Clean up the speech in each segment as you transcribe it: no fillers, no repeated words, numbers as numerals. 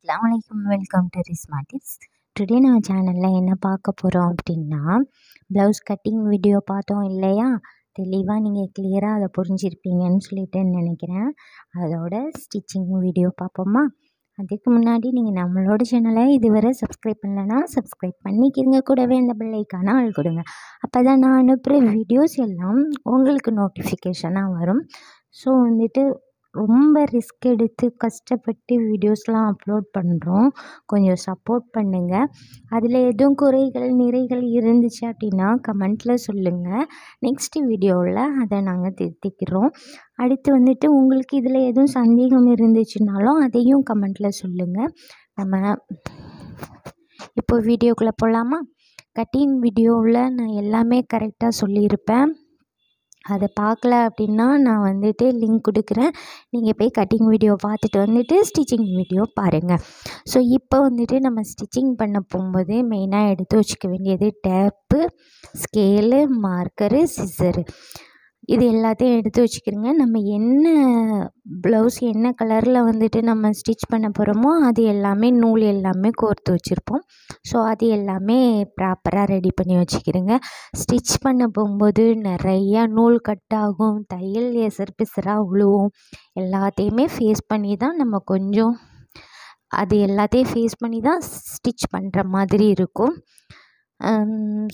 அஸ்ஸலாமு அலைக்கும். Welcome to Rizma tips. Today நம்ம சேனலில் என்ன பார்க்க போகிறோம் அப்படின்னா, ப்ளவுஸ் கட்டிங் வீடியோ பார்த்தோம் இல்லையா? தெளிவாக நீங்கள் கிளியராக அதை புரிஞ்சிருப்பீங்கன்னு சொல்லிட்டு நினைக்கிறேன். அதோட ஸ்டிச்சிங் வீடியோ பார்ப்போமா? அதுக்கு முன்னாடி நீங்கள் நம்மளோட சேனலை இதுவரை சப்ஸ்கிரைப் பண்ணலைன்னா சப்ஸ்கிரைப் பண்ணிக்கிறங்க. கூடவே அந்த பெல் ஐக்கானை ஆள் கொடுங்க. அப்போ தான் நான் அனுப்புகிற வீடியோஸ் எல்லாம் உங்களுக்கு நோட்டிஃபிகேஷனாக வரும். ஸோ ரொம்ப ரிஸ்க் எடுத்து கஷ்டப்பட்டு வீடியோஸ்லாம் அப்லோட் பண்ணுறோம். கொஞ்சம் சப்போர்ட் பண்ணுங்கள். அதில் எதுவும் குறைகள் நிறைகள் இருந்துச்சு அப்படின்னா கமெண்ட்டில் சொல்லுங்கள். நெக்ஸ்ட்டு வீடியோவில் அதை நாங்கள் திருத்திக்கிறோம். அடுத்து உங்களுக்கு இதில் எதுவும் சந்தேகம் இருந்துச்சுனாலும் அதையும் கமெண்ட்டில் சொல்லுங்கள். நம்ம இப்போ வீடியோக்குள்ளே போகலாமா? கட்டிங் வீடியோவில் நான் எல்லாமே கரெக்டாக சொல்லியிருப்பேன். அதை பார்க்கல அப்படின்னா நான் லிங்க் கொடுக்குறேன். நீங்கள் போய் கட்டிங் வீடியோ பார்த்துட்டு ஸ்டிச்சிங் வீடியோ பாருங்கள். ஸோ இப்போ நம்ம ஸ்டிச்சிங் பண்ண போகும்போது மெயினாக எடுத்து வச்சுக்க வேண்டியது டேப்பு, ஸ்கேலு, மார்க்கரு, சிசரு. இது எல்லாத்தையும் எடுத்து வச்சுக்கிறோங்க. நம்ம என்ன ப்ளவுஸ் என்ன கலரில் நம்ம ஸ்டிச் பண்ண போகிறோமோ அது எல்லாமே நூல் எல்லாமே கோர்த்து வச்சுருப்போம். ஸோ அது எல்லாமே ப்ராப்பராக ரெடி பண்ணி வச்சுக்கிறோங்க. ஸ்டிச் பண்ண போகும்போது நிறையா நூல் கட் ஆகும், தையல் எசர் பிசராக விழுவும். எல்லாத்தையுமே ஃபேஸ் பண்ணி தான் நம்ம எல்லாத்தையும் ஃபேஸ் பண்ணி தான் ஸ்டிச் பண்ணுற மாதிரி இருக்கும்.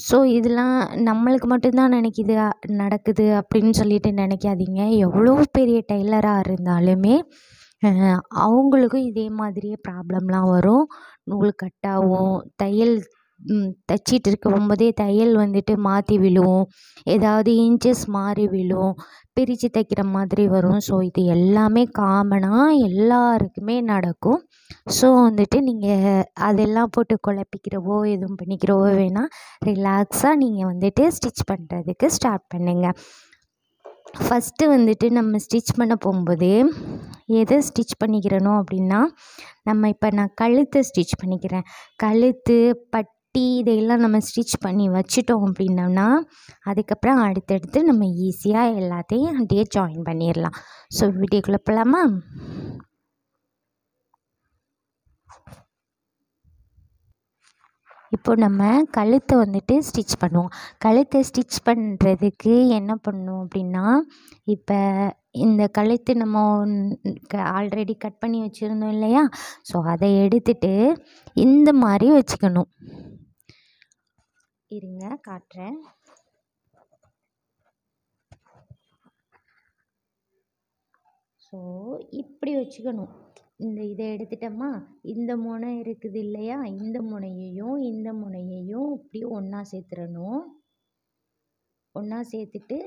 ஸோ இதெல்லாம் நம்மளுக்கு மட்டும்தான் நடக்குது அப்படின்னு சொல்லிட்டு நினைக்காதீங்க. எவ்வளோ பெரிய டெய்லராக இருந்தாலுமே அவங்களுக்கும் இதே மாதிரியே ப்ராப்ளம்லாம் வரும். நூல் கட் ஆகும், தையல் தைச்சிட்டு இருக்கும்போதே தையல் மாற்றி விழுவும், ஏதாவது இன்ச்சஸ் மாறி விழும், பிரித்து தைக்கிற மாதிரி வரும். ஸோ இது எல்லாமே காமனாக எல்லாருக்குமே நடக்கும். ஸோ நீங்கள் அதெல்லாம் போட்டு குழப்பிக்கிறவோ எதுவும் பண்ணிக்கிறவோ வேணாம். ரிலாக்ஸாக நீங்கள் ஸ்டிச் பண்ணுறதுக்கு ஸ்டார்ட் பண்ணுங்கள். ஃபஸ்ட்டு நம்ம ஸ்டிச் பண்ண போகும்போது எதை ஸ்டிச் பண்ணிக்கிறணும் அப்படின்னா, இப்போ நான் கழுத்தை ஸ்டிச் பண்ணிக்கிறேன். கழுத்து, பட்டி இதையெல்லாம் நம்ம ஸ்டிச் பண்ணி வச்சிட்டோம் அப்படின்னோம்னா அதுக்கப்புறம் அடுத்தடுத்து நம்ம ஈஸியாக எல்லாத்தையும் அப்படியே ஜாயின் பண்ணிடலாம். ஸோ வீடியோக்குள்ளே போகலாமா? இப்போ நம்ம கழுத்தை ஸ்டிச் பண்ணுவோம். கழுத்தை ஸ்டிச் பண்ணுறதுக்கு என்ன பண்ணணும் அப்படின்னா, இப்போ இந்த கழுத்து நம்ம ஆல்ரெடி கட் பண்ணி வச்சுருந்தோம் இல்லையா? ஸோ அதை எடுத்துட்டு இந்த மாதிரி வச்சுக்கணும். இருங்க காட்டுறேன். ஸோ இப்படி வச்சுக்கணும். இதை எடுத்துட்டோமா, இந்த முனை இருக்குது இல்லையா? இந்த முனையையும் இந்த முனையையும் இப்படி ஒன்றா சேர்த்துடணும். ஒன்றா சேர்த்துட்டு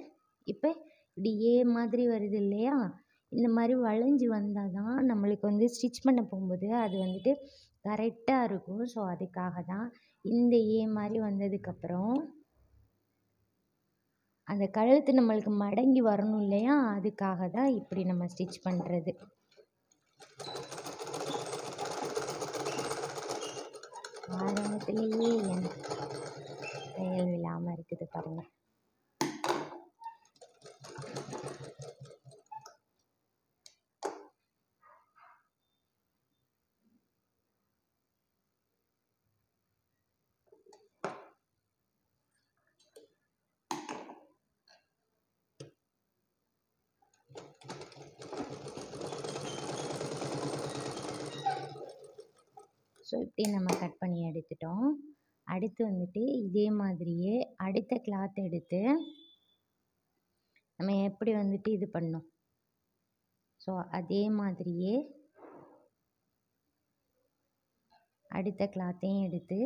இப்போ இப்படி ஏ மாதிரி வருது இல்லையா? இந்த மாதிரி வளைஞ்சி வந்தால் தான் நம்மளுக்கு ஸ்டிச் பண்ண போகும்போது அது கரெக்டாக இருக்கும். ஸோ அதுக்காக தான் இந்த ஏ மாதிரி வந்ததுக்கப்புறம் அந்த கழுத்து நம்மளுக்கு மடங்கி வரணும் இல்லையா? அதுக்காக தான் இப்படி நம்ம ஸ்டிச் பண்ணுறது. ஆரம்பத்திலேயே தையல் விழாமல் இருக்குது பாருங்கள். ஸோ இப்படி நம்ம கட் பண்ணி எடுத்துட்டோம். அடுத்து இதே மாதிரியே அடுத்த கிளாத் எடுத்து நம்ம எப்படி இது பண்ணோம். ஸோ அதே மாதிரியே அடுத்த கிளாத்தையும் எடுத்து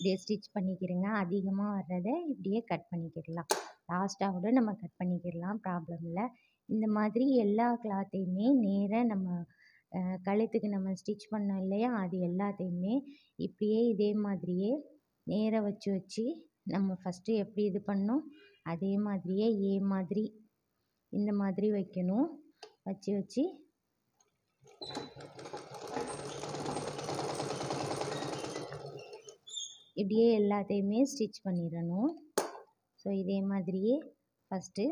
இப்படியே ஸ்டிச் பண்ணிக்கிறங்க. அதிகமாக வர்றதை இப்படியே கட் பண்ணிக்கிடலாம். லாஸ்ட்டாக கூட நம்ம கட் பண்ணிக்கிடலாம், ப்ராப்ளம் இல்லை. இந்த மாதிரி எல்லா கிளாத்தையுமே நேராக நம்ம கழுத்துக்கு நம்ம ஸ்டிச் பண்ணோம் இல்லையா? அது எல்லாத்தையுமே இப்படியே இதே மாதிரியே நேராக வச்சு நம்ம ஃபஸ்ட்டு எப்படி இது பண்ணோம் அதே மாதிரியே ஏ மாதிரி இந்த மாதிரி வைக்கணும். வச்சு இப்படியே எல்லாத்தையுமே ஸ்டிச் பண்ணிடணும். ஸோ இதே மாதிரியே ஃபஸ்ட்டு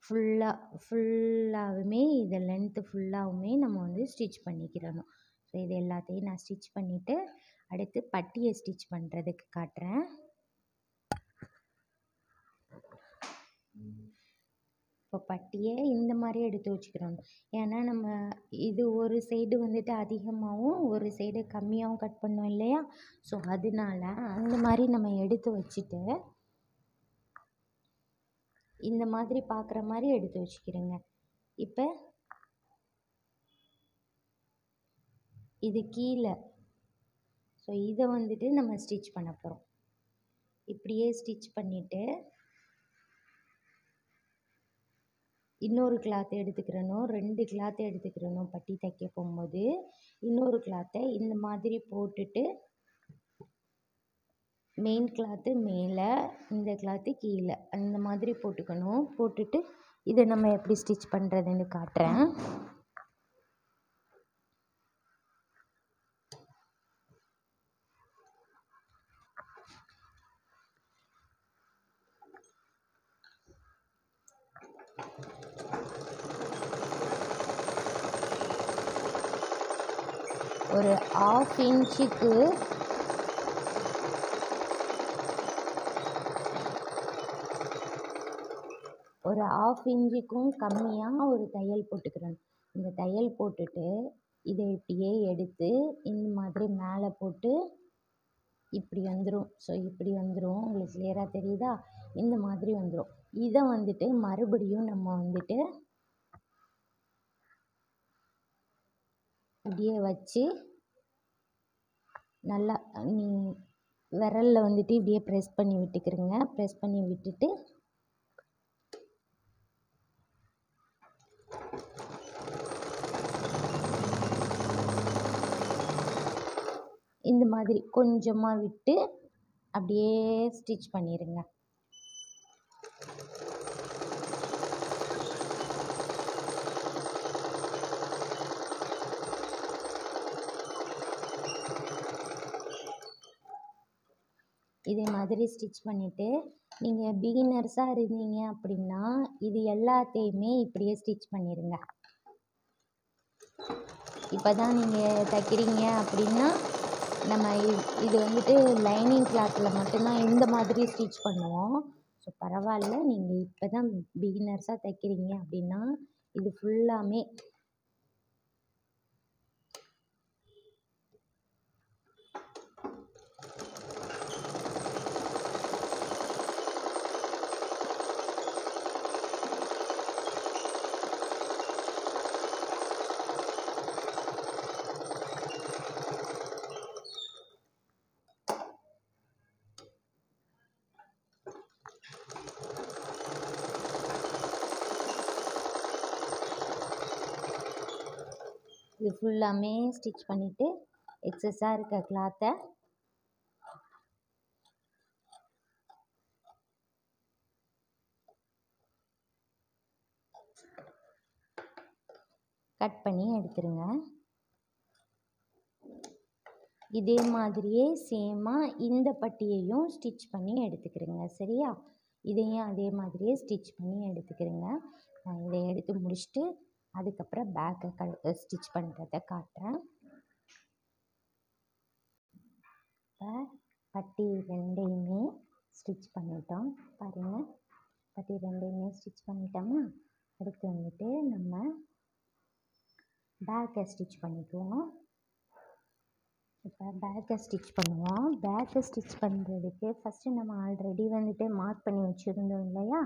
ஃபுல்லாகவுமே இதை லென்த்து ஃபுல்லாகவுமே நம்ம வந்து ஸ்டிச் பண்ணிக்கிறணும். ஸோ இது எல்லாத்தையும் நான் ஸ்டிச் பண்ணிவிட்டு அடுத்து பட்டியை ஸ்டிச் பண்ணுறதுக்கு காட்டுறேன். இப்போ பட்டியை இந்த மாதிரி எடுத்து வச்சுக்கிறணும். ஏன்னா நம்ம இது ஒரு சைடு வந்துட்டு அதிகமாகவும் ஒரு சைடு கம்மியாகவும் கட் பண்ணோம் இல்லையா? ஸோ அதனால அந்த மாதிரி நம்ம எடுத்து வச்சுட்டு இந்த மாதிரி பார்க்குற மாதிரி எடுத்து வச்சுக்கிறேங்க. இப்போ இது கீழே, ஸோ இதை வந்துட்டு நம்ம ஸ்டிச் பண்ண போகிறோம். இப்படியே ஸ்டிச் பண்ணிவிட்டு இன்னொரு கிளாத் எடுத்துக்கிறணும். 2 கிளாத் எடுத்துக்கிறணும். பட்டி தைக்க போகும்போது இன்னொரு கிளாத்தை இந்த மாதிரி போட்டுட்டு மெயின் கிளாத்து மேலே, இந்த கிளாத்து கீழே அந்த மாதிரி போட்டுக்கணும். போட்டுட்டு இதை நம்ம எப்படி ஸ்டிச் பண்ணுறதுன்னு காட்டுறேன். ஒரு 1/2 இன்ச்சுக்கு ஒரு 1/2 இன்ச்சுக்கும் கம்மியாக ஒரு தையல் போட்டுக்கிறணும். இந்த தையல் போட்டுட்டு இதை இப்படியே எடுத்து இந்த மாதிரி மேலே போட்டு இப்படி வந்துடும். ஸோ இப்படி வந்துடும். உங்களுக்கு கிளியராக தெரியுதா? இந்த மாதிரி வந்துடும். இதை வந்துட்டு மறுபடியும் நம்ம வந்துட்டு இப்படியே வச்சு நல்லா விரலில் வந்துட்டு இப்படியே ப்ரெஸ் பண்ணி விட்டுக்கிறங்க. ப்ரெஸ் பண்ணி விட்டுட்டு இந்த மாதிரி கொஞ்சமாக விட்டு அப்படியே ஸ்டிச் பண்ணிடுங்க. இதே மாதிரி ஸ்டிச் பண்ணிவிட்டு நீங்கள் பிகினர்ஸாக இருந்தீங்க அப்படின்னா இது எல்லாத்தையுமே இப்படியே ஸ்டிச் பண்ணிடுங்க. இப்போ தான் நீங்கள் தைக்கிறீங்க அப்படின்னா நம்ம இது வந்துட்டு லைனிங் கிளாத்தில் மட்டும்தான் இந்த மாதிரி ஸ்டிச் பண்ணுவோம். ஸோ பரவாயில்ல, நீங்கள் இப்போ தான் பிகினர்ஸாக தைக்கிறீங்க அப்படின்னா இது ஃபுல்லாமே இது ஃபுல்லாமே ஸ்டிச் பண்ணிவிட்டு எக்ஸஸாக இருக்க கிளாத்தை கட் பண்ணி எடுத்துருங்க. இதே மாதிரியே சேமாக இந்த பட்டியையும் ஸ்டிச் பண்ணி எடுத்துக்கிறேங்க. சரியா? இதையும் அதே மாதிரியே ஸ்டிச் பண்ணி எடுத்துக்கிறேங்க. நான் இதை எடுத்து முடிச்சுட்டு அதுக்கப்புறம் பேக்கை ஸ்டிச் பண்ணுறதை காட்டுறேன். இப்போ பட்டி 2யுமே ஸ்டிச் பண்ணிட்டோம். பாருங்கள், பட்டி 2யுமே ஸ்டிச் பண்ணிட்டோமா? அடுத்து வந்துட்டு நம்ம பேக்கை ஸ்டிச் பண்ணிக்குவோம். இப்போ பேக்கை ஸ்டிச் பண்ணுவோம். பேக்கை ஸ்டிச் பண்ணுறதுக்கு ஃபஸ்ட்டு நம்ம ஆல்ரெடி வந்துட்டு மார்க் பண்ணி வச்சுருந்தோம் இல்லையா?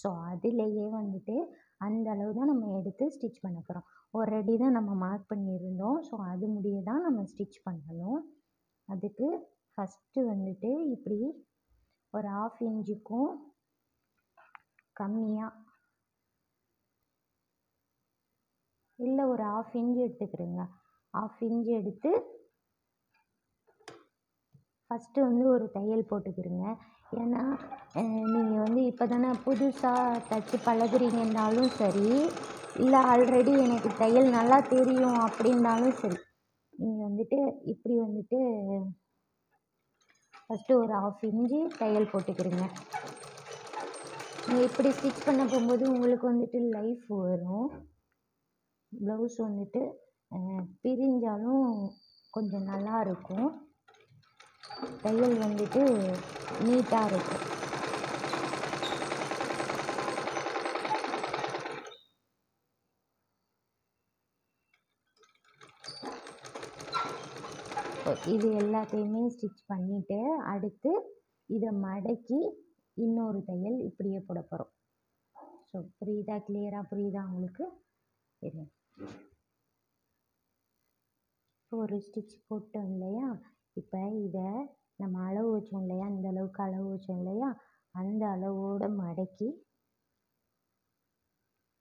ஸோ அதிலேயே வந்துட்டு அந்த அளவு தான் நம்ம எடுத்து ஸ்டிச் பண்ண போகிறோம். ஒரு அடி தான் நம்ம மார்க் பண்ணியிருந்தோம். ஸோ அது முடிய தான் நம்ம ஸ்டிச் பண்ணணும். அதுக்கு ஃபஸ்ட்டு வந்துட்டு இப்படி ஒரு 1/2 இன்ச்சுக்கும் கம்மியாக இல்லை ஒரு 1/2 இன்ச்சு எடுத்துக்கிறேங்க. 1/2 இன்ச்சு எடுத்து ஃபஸ்ட்டு வந்து ஒரு தையல் போட்டுக்கிறங்க. ஏன்னா நீங்கள் வந்து இப்போ தானே புதுசாக தைச்சி பழகுறீங்கன்னாலும் சரி, இல்லை ஆல்ரெடி எனக்கு தையல் நல்லா தெரியும் அப்படின்னாலும் சரி, நீங்கள் வந்துட்டு இப்படி வந்துட்டு ஃபஸ்ட்டு ஒரு 1/2 இன்ச்சு தையல் போட்டுக்கிறீங்க. நீங்கள் இப்படி ஸ்டிச் பண்ண போகும்போது உங்களுக்கு வந்துட்டு லைஃப் வரும். ப்ளவுஸ் வந்துட்டு பிரிஞ்சாலும் கொஞ்சம் நல்லா இருக்கும். தையல் வந்துட்டு நீட்டாக இருக்கும். இது எல்லாத்தையுமே ஸ்டிச் பண்ணிவிட்டு அடுத்து இதை மடக்கி இன்னொரு தையல் இப்படியே போட போகிறோம். ஸோ புரியுதா? கிளியராக புரியுதா உங்களுக்கு? சரி, ஒரு ஸ்டிச் போட்டோம் இல்லையா? இப்போ இதை நம்ம அளவு வச்சோம் இல்லையா? இந்த அளவுக்கு அளவு வச்சோம் இல்லையா? அந்த அளவோடு மடக்கி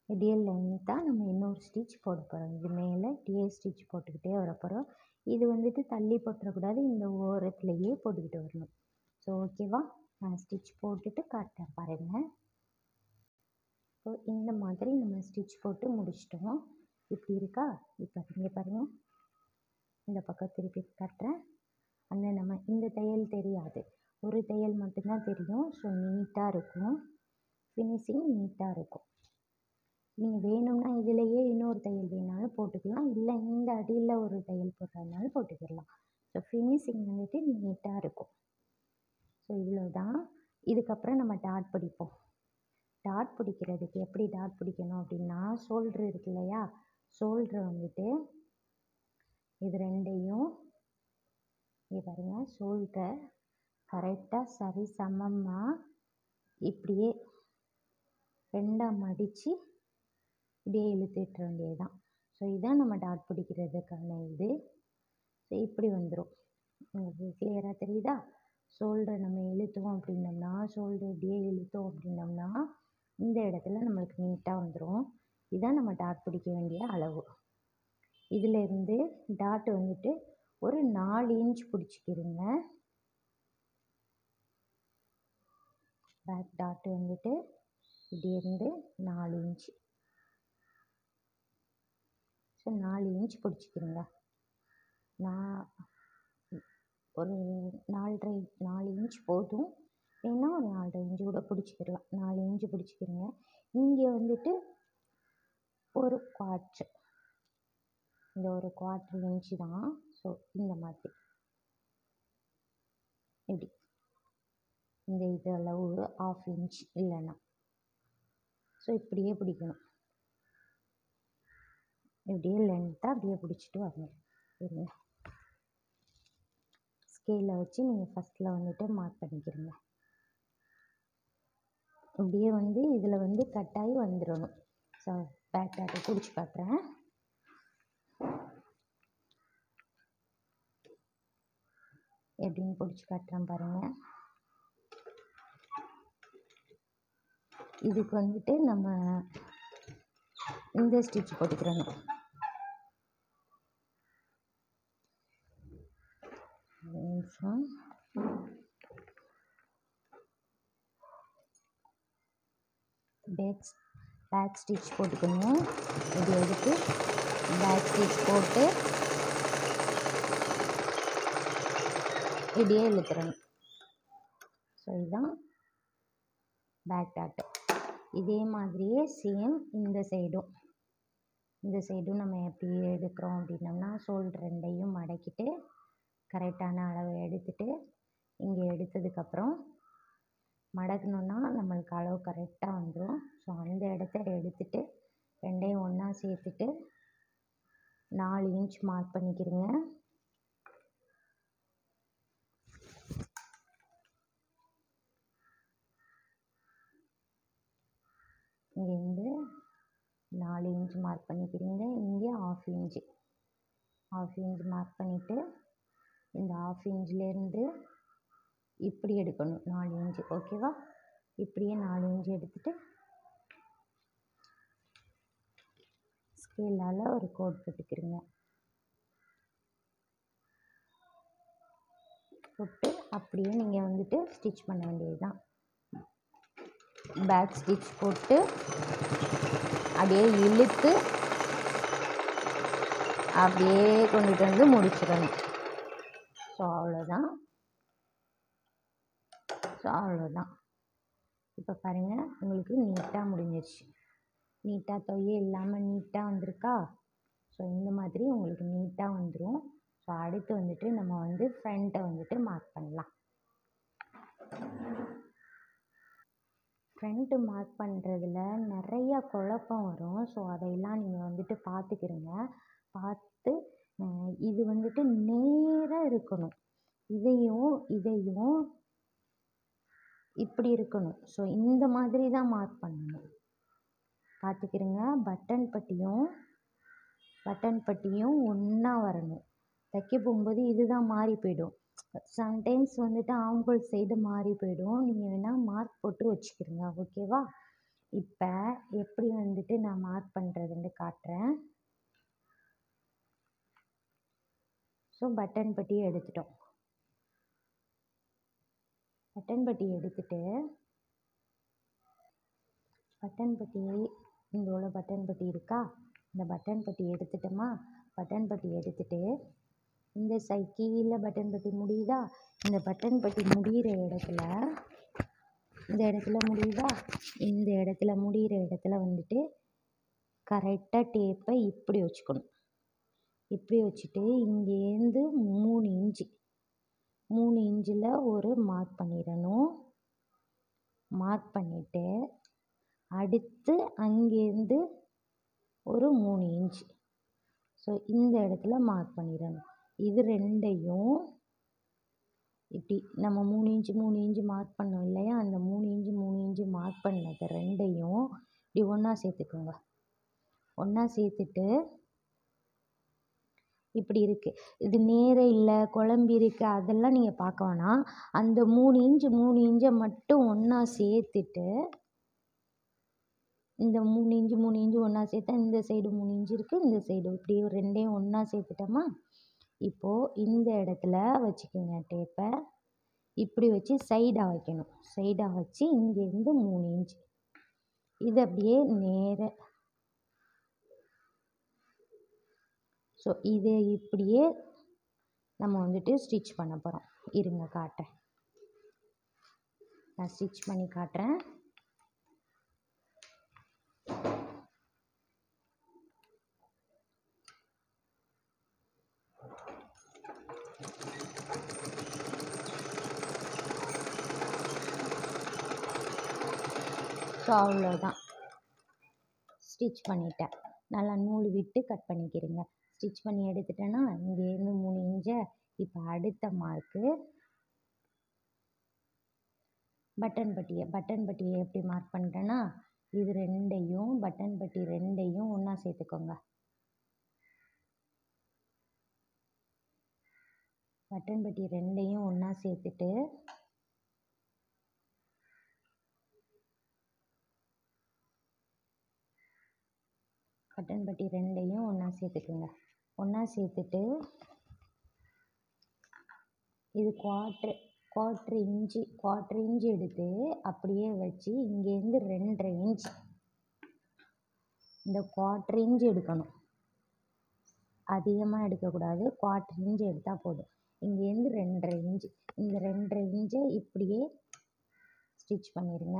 இப்படியே லென்த்தாக நம்ம இன்னொரு ஸ்டிச் போட போகிறோம். இது மேலே இப்படியே ஸ்டிச் போட்டுக்கிட்டே வர போகிறோம். இது வந்துட்டு தள்ளி போட்டுறக்கூடாது, இந்த ஓரத்துலேயே போட்டுக்கிட்டு வரணும். ஸோ ஓகேவா? நான் ஸ்டிச் போட்டுட்டு காட்டுறேன் பாருங்கள். ஸோ இந்த மாதிரி நம்ம ஸ்டிச் போட்டு முடிச்சிட்டோம். இப்படி இருக்கா? இப்போ இங்கே பாருங்கள், இந்த பக்கம் திருப்பி காட்டுறேன். அந்த நம்ம இந்த தையல் தெரியாது, ஒரு தையல் மட்டும்தான் தெரியும். ஸோ நீட்டாக இருக்கும், ஃபினிஷிங் நீட்டாக இருக்கும். நீங்கள் வேணும்னா இதிலையே இன்னொரு தையல் வேணாலும் போட்டுக்கலாம், இல்லை இந்த அடியில் ஒரு தையல் போடுறதுனாலும் போட்டுக்கிடலாம். ஸோ ஃபினிஷிங் வந்துட்டு நீட்டாக இருக்கும். ஸோ இவ்வளோ தான். இதுக்கப்புறம் நம்ம டாட் பிடிப்போம். டாட் பிடிக்கிறதுக்கு எப்படி டாட் பிடிக்கணும் அப்படின்னா, ஷோல்ட்ரு இருக்கு இல்லையா? ஷோல்ட்ரு வந்துட்டு இது ரெண்டையும் இங்கே பாருங்கள், ஷோல்ட்ரை கரெக்டாக சரி சமமாக இப்படியே ரெண்டாக மடித்து இப்படியே இழுத்துட்டு வேண்டியது தான். ஸோ இதான் நம்ம டாட் பிடிக்கிறதுக்கான இது. ஸோ இப்படி வந்துடும். உங்களுக்கு கிளியராக தெரியுதா? ஷோல்டரை நம்ம இழுத்தோம் அப்படின்னோம்னா, ஷோல்டர் இப்படியே இழுத்தோம் அப்படின்னோம்னா இந்த இடத்துல நம்மளுக்கு நீட்டாக வந்துடும். இதுதான் நம்ம டாட் பிடிக்க வேண்டிய அளவு. இதிலேருந்து டாட் வந்துட்டு ஒரு 4 இன்ச் பிடிச்சிக்கிருங்க. பேக் டாட் வந்துட்டு இப்படி இருந்து 4 இன்ச்சு. So 4 inch பிடிச்சிக்கிறேங்க. நான் ஒரு 4 இன்ச் போதும், ஏன்னா ஒரு 4 இன்ச்சு கூட பிடிச்சிக்கிடலாம். 4 இன்ச்சு பிடிச்சிக்கிறேங்க. இங்கே வந்துட்டு ஒரு குவார்ட்ரு, இந்த ஒரு 1/4 இன்ச்சு தான். ஸோ இந்த மாதிரி இப்படி இந்த இது அளவு 1/2 இன்ச் இல்லைன்னா. ஸோ இப்படியே பிடிக்கணும், இப்படியே லென்த்தாக அப்படியே பிடிச்சிட்டு வரணும். சரிங்க, ஸ்கேலை வச்சு நீங்கள் ஃபஸ்ட்டில் வந்துட்டு மார்க் பண்ணிக்கிறீங்க. இப்படியே வந்து இதில் வந்து கட்டாயி வந்துடணும். ஸோ பேக் டாட்டை பிடிச்சி காட்டுறேன். எப்படின்னு பிடிச்சி காட்டுறேன் பாருங்கள். இதுக்கு வந்துட்டு நம்ம இந்த ஸ்டிச் போட்டுக்கிறணும். பேக் ஸ்டிச் போட்டுக்கணும். இது எடுத்து பேக் ஸ்டிச் போட்டு இப்படியே இழுத்துறணும். ஸோ இதுதான் பேக் டாட்டு. இதே மாதிரியே சேம் இந்த சைடும் நம்ம எப்படி எடுக்கிறோம் அப்படின்னோம்னா, ஷோல்டர் ரெண்டையும் மடக்கிட்டு கரெக்டான அளவை எடுத்துட்டு இங்கே எடுத்ததுக்கப்புறம் மடக்கணுன்னா நம்மளுக்கு அளவு கரெக்டாக வந்துடும். ஸோ அந்த இடத்த எடுத்துட்டு ரெண்டையும் ஒன்றா சேர்த்துட்டு 4 இன்ச் மார்க் பண்ணிக்கிறேங்க. இங்கேருந்து 4 இன்ச் மார்க் பண்ணிக்கிறீங்க. இங்கே 1/2 இன்ச் மார்க் பண்ணிவிட்டு இந்த 1/2 இன்ச்லேருந்து இப்படி எடுக்கணும் 4 இன்ச்சு. ஓகேவா? இப்படியே 4 இன்ச்சு எடுத்துகிட்டு ஸ்கேலால் ஒரு கோட் போட்டுக்கிறீங்க. போட்டு அப்படியே நீங்கள் வந்துட்டு ஸ்டிச் பண்ண வேண்டியது தான். பேக் ஸ்டிச் போட்டு அப்படியே இழுத்து அப்படியே கொண்டுட்டு வந்து முடிச்சிடணும். ஸோ அவ்வளோதான். ஸோ அவ்வளோதான். இப்போ பாருங்கள், உங்களுக்கு நீட்டாக முடிஞ்சிருச்சு. நீட்டாக தொய்யே இல்லாமல் நீட்டாக வந்திருக்கா? ஸோ இந்த மாதிரி உங்களுக்கு நீட்டாக வந்துடும். ஸோ அடுத்து வந்துட்டு நம்ம வந்து ஃப்ரண்ட்டை வந்துட்டு மார்க் பண்ணலாம். ஃப்ரண்ட்டு மார்க் பண்ணுறதுல நிறையா குழப்பம் வரும். ஸோ அதையெல்லாம் நீங்கள் வந்துட்டு பார்த்துக்கிருங்க. பார்த்து இது வந்துட்டு நேராக இருக்கணும். இதையும் இப்படி இருக்கணும். ஸோ இந்த மாதிரி தான் மார்க் பண்ணணும். பார்த்துக்கிருங்க. பட்டன் பட்டியும் ஒன்றா வரணும். தைக்க போகும்போது இதுதான் மாறி போயிடும். சம்டைம்ஸ் வந்துட்டு ஆம்ஹோல் சைடு மாறி போயிடும். நீங்கள் வேணால் மார்க் போட்டு வச்சுக்கிருங்க. ஓகேவா? இப்போ எப்படி வந்துட்டு நான் மார்க் பண்ணுறதுன்னு காட்டுறேன். ஸோ பட்டன் பட்டியை எடுத்துட்டோம். பட்டன் பட்டி எடுத்துட்டு இந்தோட பட்டன் பட்டி இருக்கா? இந்த பட்டன் பட்டி எடுத்துட்டோமா? பட்டன் பட்டி எடுத்துட்டு இந்த கீழே பட்டன் பட்டி முடியுதா? இந்த பட்டன் பட்டி முடிகிற இடத்துல முடியுதா? இந்த இடத்துல முடிகிற இடத்துல வந்துட்டு கரெக்டாக டேப்பை இப்படி வச்சுக்கணும். இப்படி வச்சுட்டு இங்கேருந்து 3 இன்ச்சில் ஒரு மார்க் பண்ணிடணும். மார்க் பண்ணிவிட்டு அடுத்து அங்கேருந்து ஒரு 3 இன்ச். ஸோ இந்த இடத்துல மார்க் பண்ணிடணும். இது ரெண்டையும் இப்படி நம்ம 3 இன்ச்சு மார்க் பண்ணோம் இல்லையா? அந்த 3 இன்ச்சு மார்க் பண்ணது ரெண்டையும் இப்படி ஒன்றா சேர்த்துக்கோங்க. ஒன்றா சேர்த்துட்டு இப்படி இருக்குது. இது நேரே இல்லை, குழம்பி இருக்குது, அதெல்லாம் நீங்கள் பார்க்க வேணாம். அந்த 3 இன்ச்சை மட்டும் ஒன்றா சேர்த்துட்டு இந்த 3 இன்ச்சு ஒன்றா சேர்த்தா இந்த சைடு 3 இன்ச்சு இருக்குது, இந்த சைடு இப்படி ரெண்டையும் ஒன்றா சேர்த்துட்டோமா? இப்போது இந்த இடத்துல வச்சுக்கோங்க டேப்பை. இப்படி வச்சு சைடாக வைக்கணும். சைடாக வச்சு இங்கேருந்து 3 இன்ச் இது அப்படியே நேராக. ஸோ இதை இப்படியே நம்ம வந்துட்டு ஸ்டிச் பண்ண போகிறோம். இருங்க காட்டுறேன். நான் ஸ்டிச் பண்ணி காட்டுறேன். ஸோ அவ்வளோதான், ஸ்டிச் பண்ணிட்டேன். நல்லா நூல் விட்டு கட் பண்ணிக்கிறீங்க. ஸ்டிச் பண்ணி எடுத்துட்டேன்னா இங்கேருந்து 3 இன்ச்சை. இப்போ அடுத்த மார்க்கு பட்டன் பட்டியை எப்படி மார்க் பண்ணுறேன்னா, இது ரெண்டையும் பட்டன் பட்டி ரெண்டையும் ஒன்றா சேர்த்துக்கோங்க. பட்டன் பட்டி ரெண்டையும் ஒன்றா சேர்த்துட்டு பட்டன் பட்டி ரெண்டையும் ஒன்றா சேர்த்துக்குங்க. ஒன்றா சேர்த்துட்டு இது குவார்ட்ரு இன்ச்சு எடுத்து அப்படியே வச்சு இங்கேருந்து 2.5 இன்ச் இந்த குவார்ட்ரு இன்ச் எடுக்கணும். அதிகமாக எடுக்கக்கூடாது. குவார்ட்ரு இன்ச் எடுத்தால் போதும். இங்கேருந்து 2.5 இன்ச். இந்த 2.5 இன்ச்சை இப்படியே ஸ்டிச் பண்ணிடுங்க.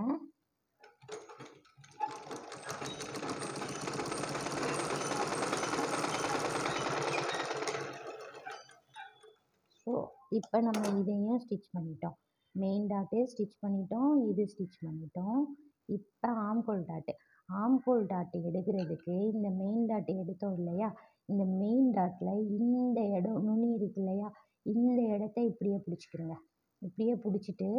ஸோ இப்போ நம்ம இதையும் ஸ்டிச் பண்ணிட்டோம். மெயின் டாட்டு ஸ்டிச் பண்ணிட்டோம், இது ஸ்டிச் பண்ணிட்டோம். இப்போ ஆம்ஹோல் டாட்டு எடுக்கிறதுக்கு இந்த மெயின் டாட்டு எடுத்தோம் இல்லையா? இந்த மெயின் டாட்டில் இந்த இடம் நுனி இருக்கு இல்லையா? இந்த இடத்த இப்படியே பிடிச்சிக்கிடுங்க. இப்படியே பிடிச்சிட்டு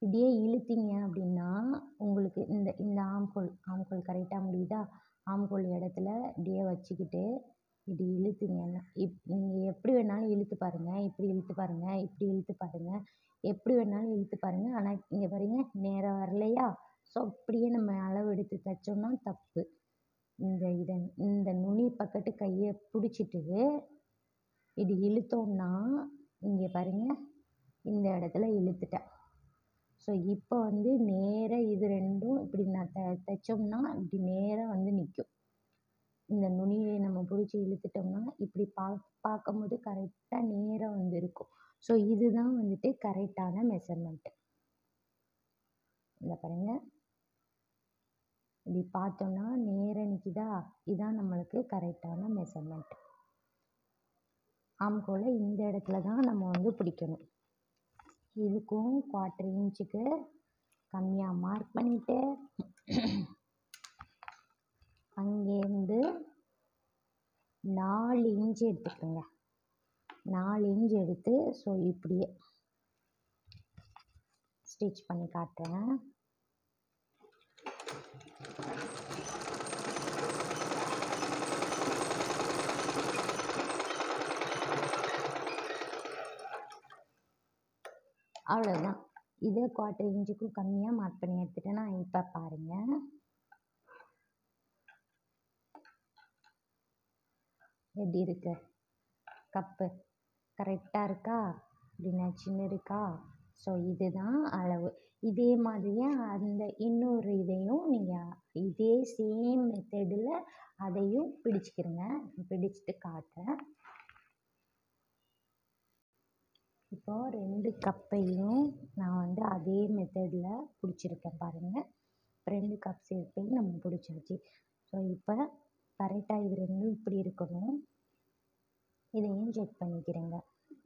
இப்படியே இழுத்தீங்க அப்படின்னா உங்களுக்கு இந்த ஆம்ஹோல் கரெக்டாக முடியுதா? ஆம்ஹோல் இடத்துல இப்படியே வச்சுக்கிட்டு இப்படி இழுத்தீங்கன்னா நீங்கள் எப்படி வேணாலும் இழுத்து பாருங்கள். இப்படி இழுத்து பாருங்கள், இப்படி இழுத்து பாருங்கள், எப்படி வேணாலும் இழுத்து பாருங்கள். ஆனால் இங்கே பாருங்கள், நேராக வரலையா? ஸோ அப்படியே நம்ம அளவு எடுத்து தைச்சோம்னா தப்பு. இந்த நுனி பக்கத்து கையை பிடிச்சிட்டு இப்படி இழுத்தோம்னா இங்கே பாருங்கள், இந்த இடத்துல இழுத்துட்டேன். ஸோ இப்போ வந்து நேராக இது ரெண்டும் இப்படி நான் தைச்சோம்னா இப்படி நேராக வந்து நிற்கும். இந்த நுனியை நம்ம பிடிச்சி இழுத்துட்டோம்னா இப்படி பார்க்கும்போது கரெக்டாக நேராக வந்து இருக்கும். ஸோ இதுதான் வந்துட்டு கரெக்டான மெஷர்மெண்ட்டு. இந்த பாருங்கள், இப்படி பார்த்தோன்னா நேராக நிற்கிதா, இதான் நம்மளுக்கு கரெக்டான மெஷர்மெண்ட். ஆம்கோலை இந்த இடத்துல தான் நம்ம வந்து பிடிக்கணும். இதுக்கும் 1/4 இன்ச்சுக்கு கம்மியாக மார்க் பண்ணிவிட்டு அங்கேருந்து 4 இன்ச்சு எடுத்துக்கோங்க. 4 இன்ச் எடுத்து ஸோ இப்படியே ஸ்டிச் பண்ணி காட்டுறேன். அவ்வளோதான். இதே 1/4 இன்ச்சுக்கும் கம்மியாக மார்க் பண்ணி எடுத்துட்டேன்னா இப்போ பாருங்கள், எப்படி இருக்கு கப்பு கரெக்டாக இருக்கா, அப்படின்னா சின்ன இருக்கா. ஸோ இதுதான் அளவு. இதே மாதிரியே அந்த இன்னொரு இதையும் நீங்கள் இதே சேம் மெத்தடில் அதையும் பிடிச்சிக்கிறங்க. பிடிச்சிட்டு காட்டுறேன். இப்போது 2 கப்பையும் நான் வந்து அதே மெத்தடில் பிடிச்சிருக்கேன் பாருங்கள். 2 கப் சேர்ப்பையும் நம்ம பிடிச்சாச்சு. ஸோ இப்போ கரெக்டாக இது 2ம் இப்படி இருக்கணும். இதையும் செக் பண்ணிக்கிறேங்க.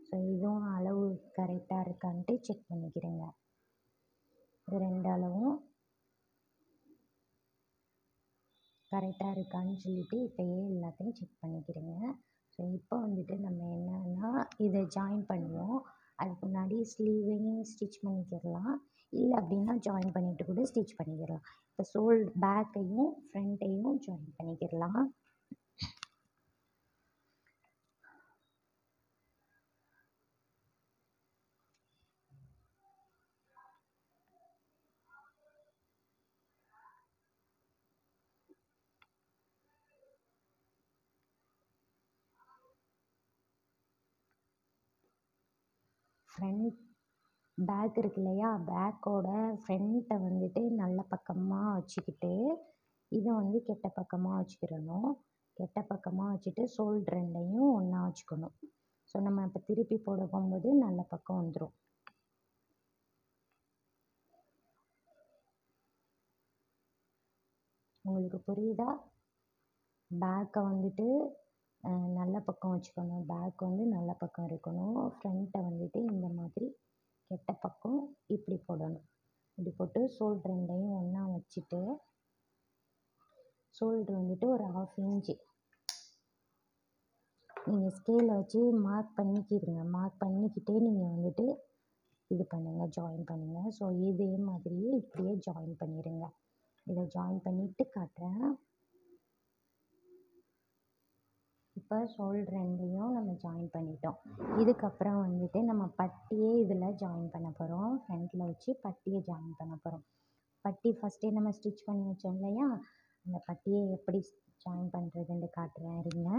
ஸோ இதுவும் அளவு கரெக்டாக இருக்கான்ட்டு செக் பண்ணிக்கிறேங்க. இது 2 அளவும் கரெக்டாக இருக்கான்னு சொல்லிவிட்டு இப்போயே எல்லாத்தையும் செக் பண்ணிக்கிறேங்க. ஸோ இப்போ வந்துட்டு நம்ம என்னன்னா இதை ஜாயின் பண்ணுவோம். அதுக்கு முன்னாடி ஸ்லீவையும் ஸ்டிச் பண்ணிக்கிடலாம், இல்லை அப்படின்னா ஜாயின் பண்ணிவிட்டு கூட ஸ்டிச் பண்ணிக்கிடலாம். இப்போ பேக்கையும் ஃப்ரண்ட்டையும் ஜாயின் பண்ணிக்கிடலாம். பேக் இருக்கு இல்லையா, பேக்கோட ஃப்ரண்ட்டை வந்துட்டு நல்ல பக்கமாக வச்சுக்கிட்டு இதை வந்து கெட்ட பக்கமாக வச்சுக்கிடணும். கெட்ட பக்கமாக வச்சுட்டு ரெண்டையும் ஒன்றா வச்சுக்கணும். ஸோ நம்ம இப்போ திருப்பி போட போகும்போது நல்ல பக்கம் வந்துடும். உங்களுக்கு புரியுதா? பேக்கை வந்துட்டு நல்ல பக்கம் வச்சுக்கணும். பேக் வந்து நல்ல பக்கம் இருக்கணும். ஃப்ரண்ட்டை வந்துட்டு இந்த மாதிரி கெட்ட பக்கம் இப்படி போடணும். இப்படி போட்டு ரெண்டையும் ஒன்றா வச்சுட்டு வந்துட்டு ஒரு 1/2 இன்ச்சு நீங்கள் ஸ்கேலை வச்சு மார்க் பண்ணிக்கிடுங்க. மார்க் பண்ணிக்கிட்டே நீங்கள் வந்துட்டு இது பண்ணுங்கள், ஜாயின் பண்ணுங்கள். ஸோ இதே மாதிரியே இப்படியே ஜாயின் பண்ணிடுங்க. இதை ஜாயின் பண்ணிவிட்டு காட்டுறேன். இப்போ ரெண்டையும் நம்ம ஜாயின் பண்ணிட்டோம். இதுக்கப்புறம் வந்துட்டு நம்ம பட்டியே இதில் ஜாயின் பண்ண போகிறோம். ஃப்ரண்ட்டில் வச்சு பட்டியை ஜாயின் பண்ண போகிறோம். பட்டி ஃபஸ்ட்டே நம்ம ஸ்டிச் பண்ணி வச்சோம் இல்லையா, அந்த பட்டியை எப்படி ஜாயின் பண்ணுறதுன்னு காட்டுறேன் இருங்க.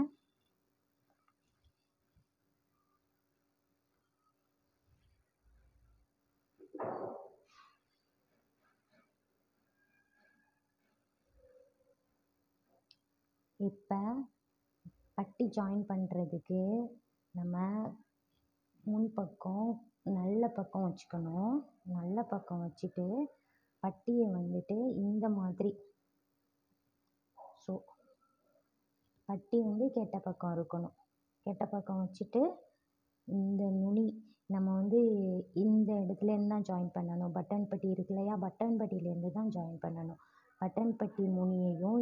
இப்போ பட்டி ஜாயின் பண்ணுறதுக்கு நம்ம முன்பக்கம் நல்ல பக்கம் வச்சுக்கணும். நல்ல பக்கம் வச்சுட்டு பட்டியை வந்துட்டு இந்த மாதிரி, ஸோ பட்டி வந்து கெட்ட பக்கம் இருக்கணும். கெட்ட பக்கம் வச்சுட்டு இந்த நுனி நம்ம வந்து இந்த இடத்துலேருந்து தான் ஜாயின் பண்ணணும். பட்டன் பட்டி இருக்கு இல்லையா, பட்டன் பட்டியிலேருந்து தான் ஜாயின் பண்ணணும். பட்டன் பட்டி முனியையும்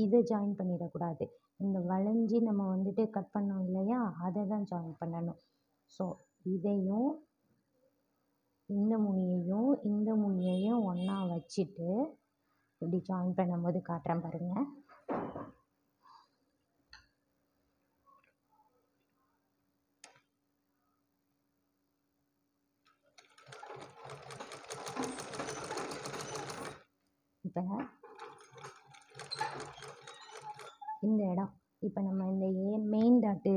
இதை ஜாயின் பண்ணிடக்கூடாது. இந்த வளைஞ்சி நம்ம வந்துட்டு கட் பண்ணோம் இல்லையா, அதை தான் ஜாயின் பண்ணணும். ஸோ இதையும் இந்த முனியையும் ஒன்றா வச்சுட்டு இப்படி ஜாயின் பண்ணும்போது காட்டுறேன் பாருங்கள். இப்போ இந்த இடம், இப்போ நம்ம இந்த மெயின் டாட்டு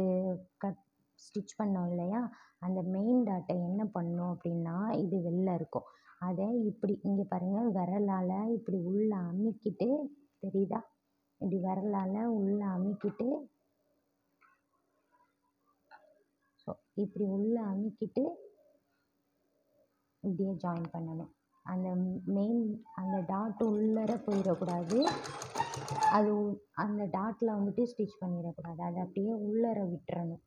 ஸ்டிச் பண்ணோம் இல்லையா, அந்த மெயின் டாட்டை என்ன பண்ணணும் அப்படின்னா, இது வெளில இருக்கும். அதை இப்படி இங்கே பாருங்கள், விரலால் இப்படி உள்ளே அமுக்கிட்டு, தெரியுதா, இப்படி விரலால் உள்ளே அமுக்கிட்டு ஸோ இப்படி உள்ளே அமுக்கிட்டு இப்படியே ஜாயின் பண்ணணும். அந்த மெயின் அந்த டாட் உள்ளர போயிடக்கூடாது. அது அந்த டாட்டில் வந்துட்டு ஸ்டிச் பண்ணிடக்கூடாது. அதை அப்படியே உள்ளர விட்டுறணும்.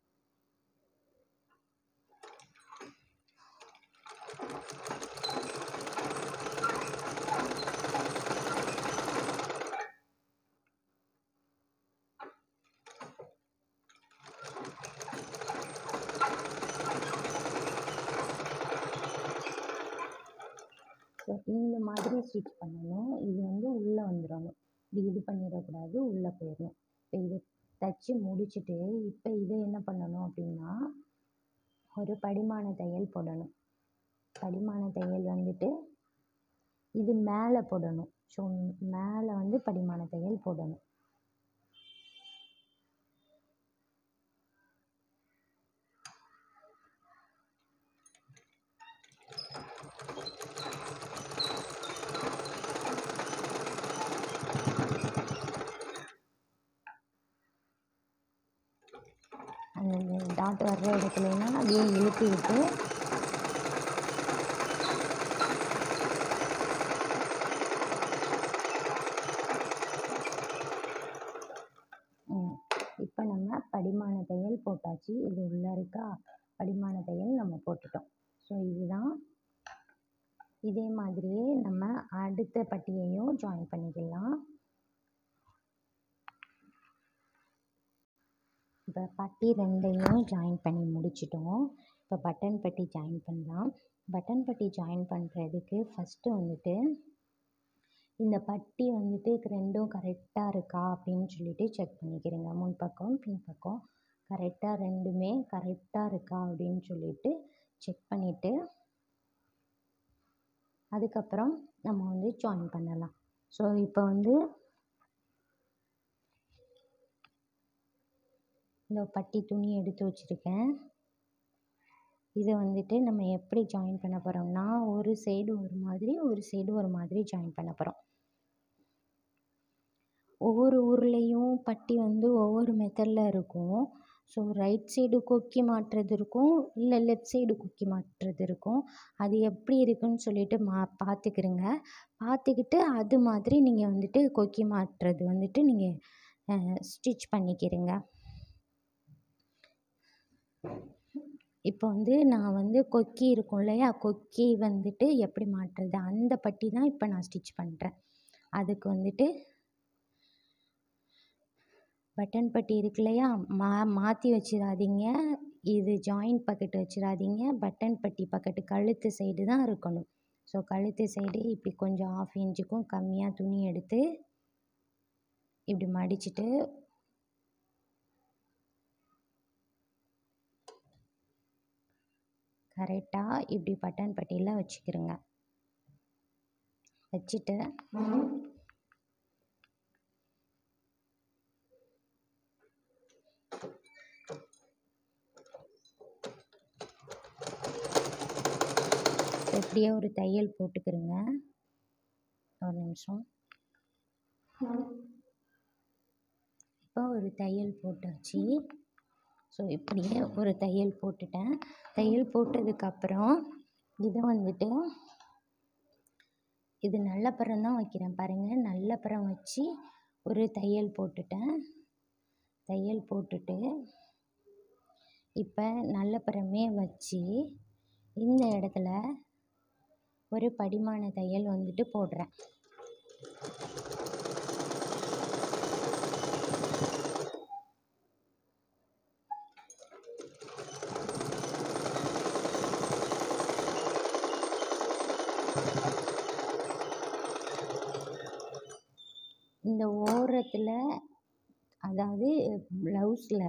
ஸோ இந்த மாதிரி ஸ்டிச் பண்ணணும். இது வந்து உள்ளே வந்துடணும். இது பண்ணிடக்கூடாது, உள்ளே போயிடணும். இப்போ இதை தைச்சி முடிச்சுட்டு இப்போ இதை என்ன பண்ணணும் அப்படின்னா ஒரு படிமான தையல் போடணும். படிமான தையல் வந்துட்டு இது மேலே போடணும். ஸோ மேலே வந்து படிமான தையல் போடணும். அந்த டாட் வர்ற இடத்துலலாம் அப்படியே இழுத்து விட்டு இப்போ நம்ம படிமான தையல் போட்டாச்சு. இது உள்ளே இருக்கா படிமான தையல் நம்ம போட்டுட்டோம். ஸோ இதுதான். இதே மாதிரியே நம்ம அடுத்த பட்டியையும் ஜாயின் பண்ணிக்கலாம். இப்போ பட்டி ரெண்டையும் ஜாயின் பண்ணி முடிச்சிட்டோம். இப்போ பட்டன் பட்டி ஜாயின் பண்ணலாம். பட்டன் பட்டி ஜாயின் பண்ணுறதுக்கு ஃபஸ்ட்டு வந்துட்டு இந்த பட்டி வந்துட்டு ரெண்டும் கரெக்டாக இருக்கா அப்படின்னு சொல்லிட்டு செக் பண்ணிக்கிறேங்க. முன்பக்கம் பின்பக்கம் கரெக்டாக ரெண்டுமே கரெக்டாக இருக்கா அப்படின்னு சொல்லிட்டு செக் பண்ணிவிட்டு அதுக்கப்புறம் நம்ம வந்து ஜாயின் பண்ணலாம். ஸோ இப்போ வந்து இந்த பட்டி துணி எடுத்து வச்சுருக்கேன். இதை வந்துட்டு நம்ம எப்படி ஜாயின் பண்ண போகிறோம்னா ஒரு சைடு ஒரு மாதிரி ஒரு சைடு ஒரு மாதிரி ஜாயின் பண்ண போகிறோம். ஒவ்வொரு ஊர்லேயும் பட்டி வந்து ஒவ்வொரு மெத்தடில் இருக்கும். ஸோ ரைட் சைடு கொக்கி மாட்டுறது இருக்கும், இல்லை லெஃப்ட் சைடு கொக்கி மாட்டுறது இருக்கும். அது எப்படி இருக்குன்னு சொல்லிட்டு பார்த்துக்கிறங்க. பார்த்துக்கிட்டு அது மாதிரி நீங்கள் வந்துட்டு கொக்கி மாட்டுறது வந்துட்டு நீங்கள் ஸ்டிச் பண்ணிக்கிறங்க. இப்போ வந்து நான் வந்து கொக்கி இருக்கும் இல்லையா, கொக்கி வந்துட்டு எப்படி மாட்டுறது அந்த பட்டி தான் இப்போ நான் ஸ்டிச் பண்ணுறேன். அதுக்கு வந்துட்டு பட்டன் பட்டி இருக்கு இல்லையா, மாற்றி வச்சிடாதீங்க. இது ஜாயின் பக்கெட் வச்சிடாதீங்க. பட்டன் பட்டி பக்கெட்டு கழுத்து சைடு தான் இருக்கணும். ஸோ கழுத்து சைடு இப்படி கொஞ்சம் 1/2 இன்ச்சுக்கும் கம்மியாக துணி எடுத்து இப்படி மடிச்சுட்டு கரெக்டாக இப்படி பட்டன் பட்டியில் வச்சுக்கிறோங்க. வச்சுட்டு இப்படியே ஒரு தையல் போட்டுக்கிறோங்க. ஒரு நிமிஷம். இப்போ ஒரு தையல் போட்டாச்சு. ஸோ இப்படியே ஒரு தையல் போட்டுட்டேன். தையல் போட்டதுக்கப்புறம் இதை வந்துட்டு இது நல்லப்புறம் தான் வைக்கிறேன் பாருங்கள். நல்லப்புறம் வச்சு ஒரு தையல் போட்டுட்டேன். தையல் போட்டுட்டு இப்போ நல்லப்புறமே வச்சு இந்த இடத்துல ஒரு படிமான தையல் வந்துட்டு போடுறேன். இந்த ஓரத்தில் அதாவது ப்ளவுஸில்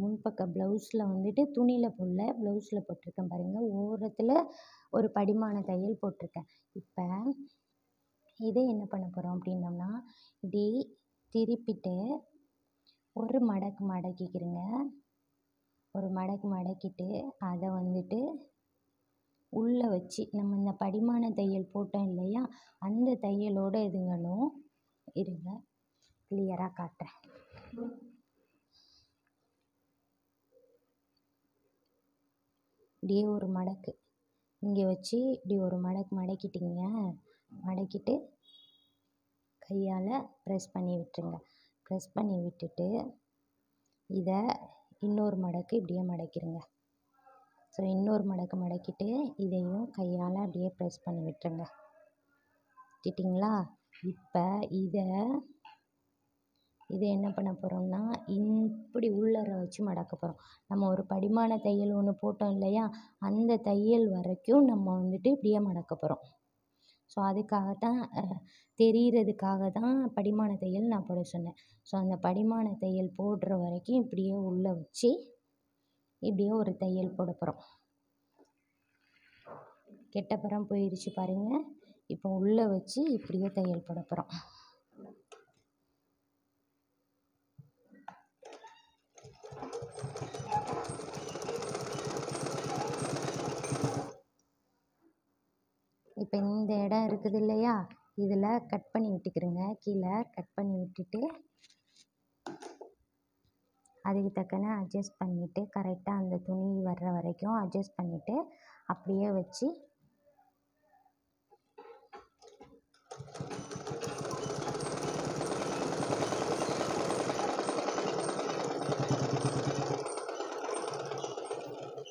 முன்பக்க ப்ளவுஸில் வந்துட்டு துணியில் போடல, ப்ளவுஸில் போட்டிருக்கேன் பாருங்கள். ஓரத்தில் ஒரு படிமான தையல் போட்டிருக்கேன். இப்போ இதை என்ன பண்ண போகிறோம் அப்படின்னோம்னா இப்படி திருப்பிட்டு ஒரு மடக்கு மடக்கிக்கிறங்க. ஒரு மடக்கு மடக்கிட்டு அதை வந்துட்டு உள்ளே வச்சு நம்ம இந்த படிமான தையல் போட்டோம் இல்லையா, அந்த தையலோடு இதுங்களும் இருங்க கிளியராக காட்டுறேன். இப்படியே ஒரு மடக்கு இங்கே வச்சு இப்படி ஒரு மடக்கிட்டிங்க. மடக்கிட்டு கையால் ப்ரெஸ் பண்ணி விட்டுருங்க. ப்ரெஸ் பண்ணி விட்டுட்டு இதை இன்னொரு மடக்கு இப்படியே மடக்கிடுங்க. ஸோ இன்னொரு மடக்கு மடக்கிட்டு இதையும் கையால் அப்படியே ப்ரெஸ் பண்ணி விட்டுருங்க. விட்டுட்டிங்களா? இப்போ இதை என்ன பண்ண போகிறோம்னா இப்படி உள்ளர வச்சு மடக்க போகிறோம். நம்ம ஒரு படிமான தையல் ஒன்று போட்டோம் இல்லையா, அந்த தையல் வரைக்கும் நம்ம வந்துட்டு இப்படியே மடக்க போகிறோம். ஸோ அதுக்காகத்தான் தெரிகிறதுக்காக தான் படிமான தையல் நான் போட சொன்னேன். ஸோ அந்த படிமான தையல் போடுற வரைக்கும் இப்படியே உள்ளே வச்சு இப்படியே ஒரு தையல் போட போகிறோம். கெட்டப்புறம் போயிடுச்சு பாருங்கள். இப்போ உள்ளே வச்சு இப்படியே தையல் போட போகிறோம். இப்போ இந்த இடம் இருக்குது இல்லையா, இதில் கட் பண்ணி விட்டுக்கிறோங்க. கீழே கட் பண்ணி விட்டுட்டு அதுக்கு தக்கன அட்ஜஸ்ட் பண்ணிவிட்டு கரெக்டாக அந்த துணி வர்ற வரைக்கும் அட்ஜஸ்ட் பண்ணிவிட்டு அப்படியே வச்சு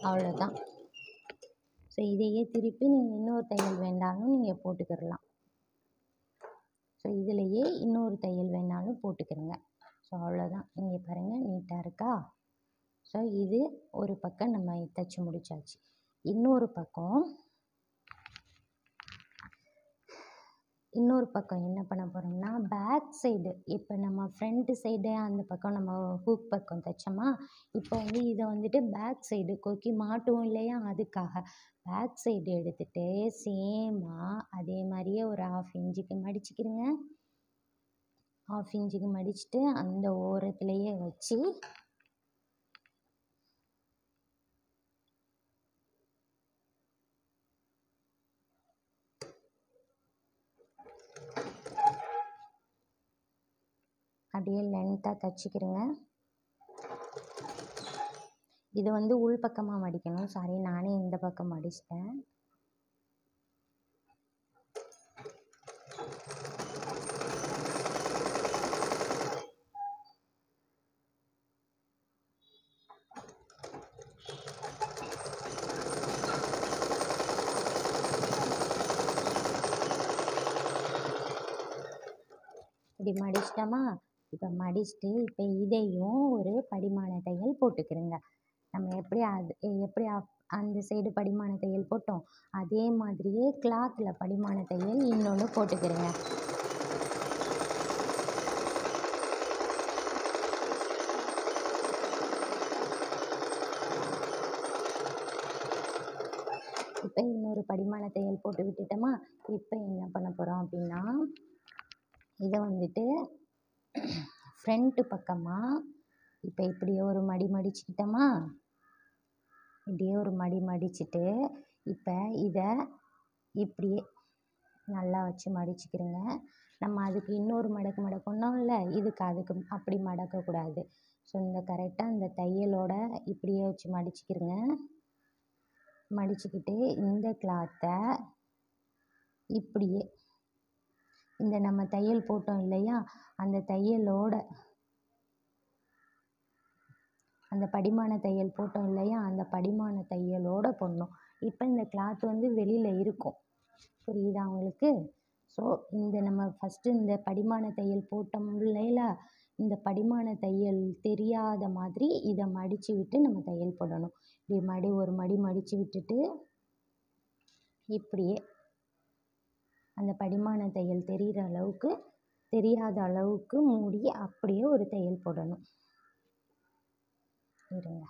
அவ்வளோதான். ஸோ இதையே திருப்பி நீங்கள் இன்னொரு தையல் வேண்டாலும் நீங்கள் போட்டுக்கிடலாம். ஸோ இதிலையே இன்னொரு தையல் வேணாலும் போட்டுக்கிறங்க. ஸோ அவ்வளோதான். இங்கே பாருங்கள், நீட்டாக இருக்கா? ஸோ இது ஒரு பக்கம் நம்ம தைச்சி முடிச்சாச்சு. இன்னொரு பக்கம் என்ன பண்ண போகிறோம்னா பேக் சைடு, இப்போ நம்ம ஃப்ரண்ட் சைடு அந்த பக்கம் நம்ம ஹூக் பக்கம் தைச்சோமா, இப்போ வந்து இதை வந்துட்டு பேக் சைடு கொக்கி மாட்டுவோம் இல்லையா, அதுக்காக பேக் சைடு எடுத்துகிட்டு சேமாக அதே மாதிரியே ஒரு 1/2 இன்ச்சுக்கு மடிச்சுக்கிறங்க. 1/2 இன்ச்சுக்கு மடிச்சுட்டு அந்த ஓரத்துலேயே வச்சு அப்படியே லென்த்தாக தைச்சிக்கிறங்க. இது வந்து உள் பக்கமாக மடிக்கணும். சாரி, நானே இந்த பக்கம் மடிச்சிட்டேன். இப்படி மடிச்சிட்டோமா? இப்போ மடிச்சுட்டு இப்போ இதையும் ஒரு படிமான தையல் போட்டுக்கிறங்க. நம்ம எப்படி அந்த சைடு படிமான தையல் போட்டோம், அதே மாதிரியே கிளாத்தில் படிமான தையல் இன்னொன்று போட்டுக்கிறங்க. இப்போ இன்னொரு படிமான தையல் போட்டு விட்டுட்டோமா? இப்போ என்ன பண்ண போகிறோம் அப்படின்னா இதை வந்துட்டு ஃப்ரண்ட்டு பக்கமாக இப்போ இப்படியே ஒரு மடிச்சுக்கிட்டோமா? இப்படியே ஒரு மடிச்சுட்டு இப்போ இதை இப்படியே நல்லா வச்சு மடிச்சுக்கிறங்க. நம்ம அதுக்கு இன்னொரு மடக்கணும்ல, அதுக்கு அப்படி மடக்கக்கூடாது. ஸோ இந்த கரெக்டாக இந்த தையலோட இப்படியே வச்சு மடிச்சுக்கிறங்க. மடிச்சுக்கிட்டு இந்த கிளாத்தை இப்படியே இந்த நம்ம தையல் போட்டோம் இல்லையா, அந்த தையலோட அந்த படிமான தையல் போட்டோம் இல்லையா, அந்த படிமான தையலோடு போடணும். இப்போ இந்த கிளாத் வந்து வெளியில் இருக்கும், புரியுதா உங்களுக்கு? ஸோ நம்ம ஃபஸ்ட்டு இந்த படிமான தையல் போட்டோம் இல்லையா, இந்த படிமான தையல் தெரியாத மாதிரி இதை மடித்து விட்டு நம்ம தையல் போடணும். இப்படி ஒரு மடித்து விட்டுட்டு இப்படியே அந்த படிமான தையல் தெரியாத அளவுக்கு மூடி அப்படியே ஒரு தையல் போடணும். இருங்க.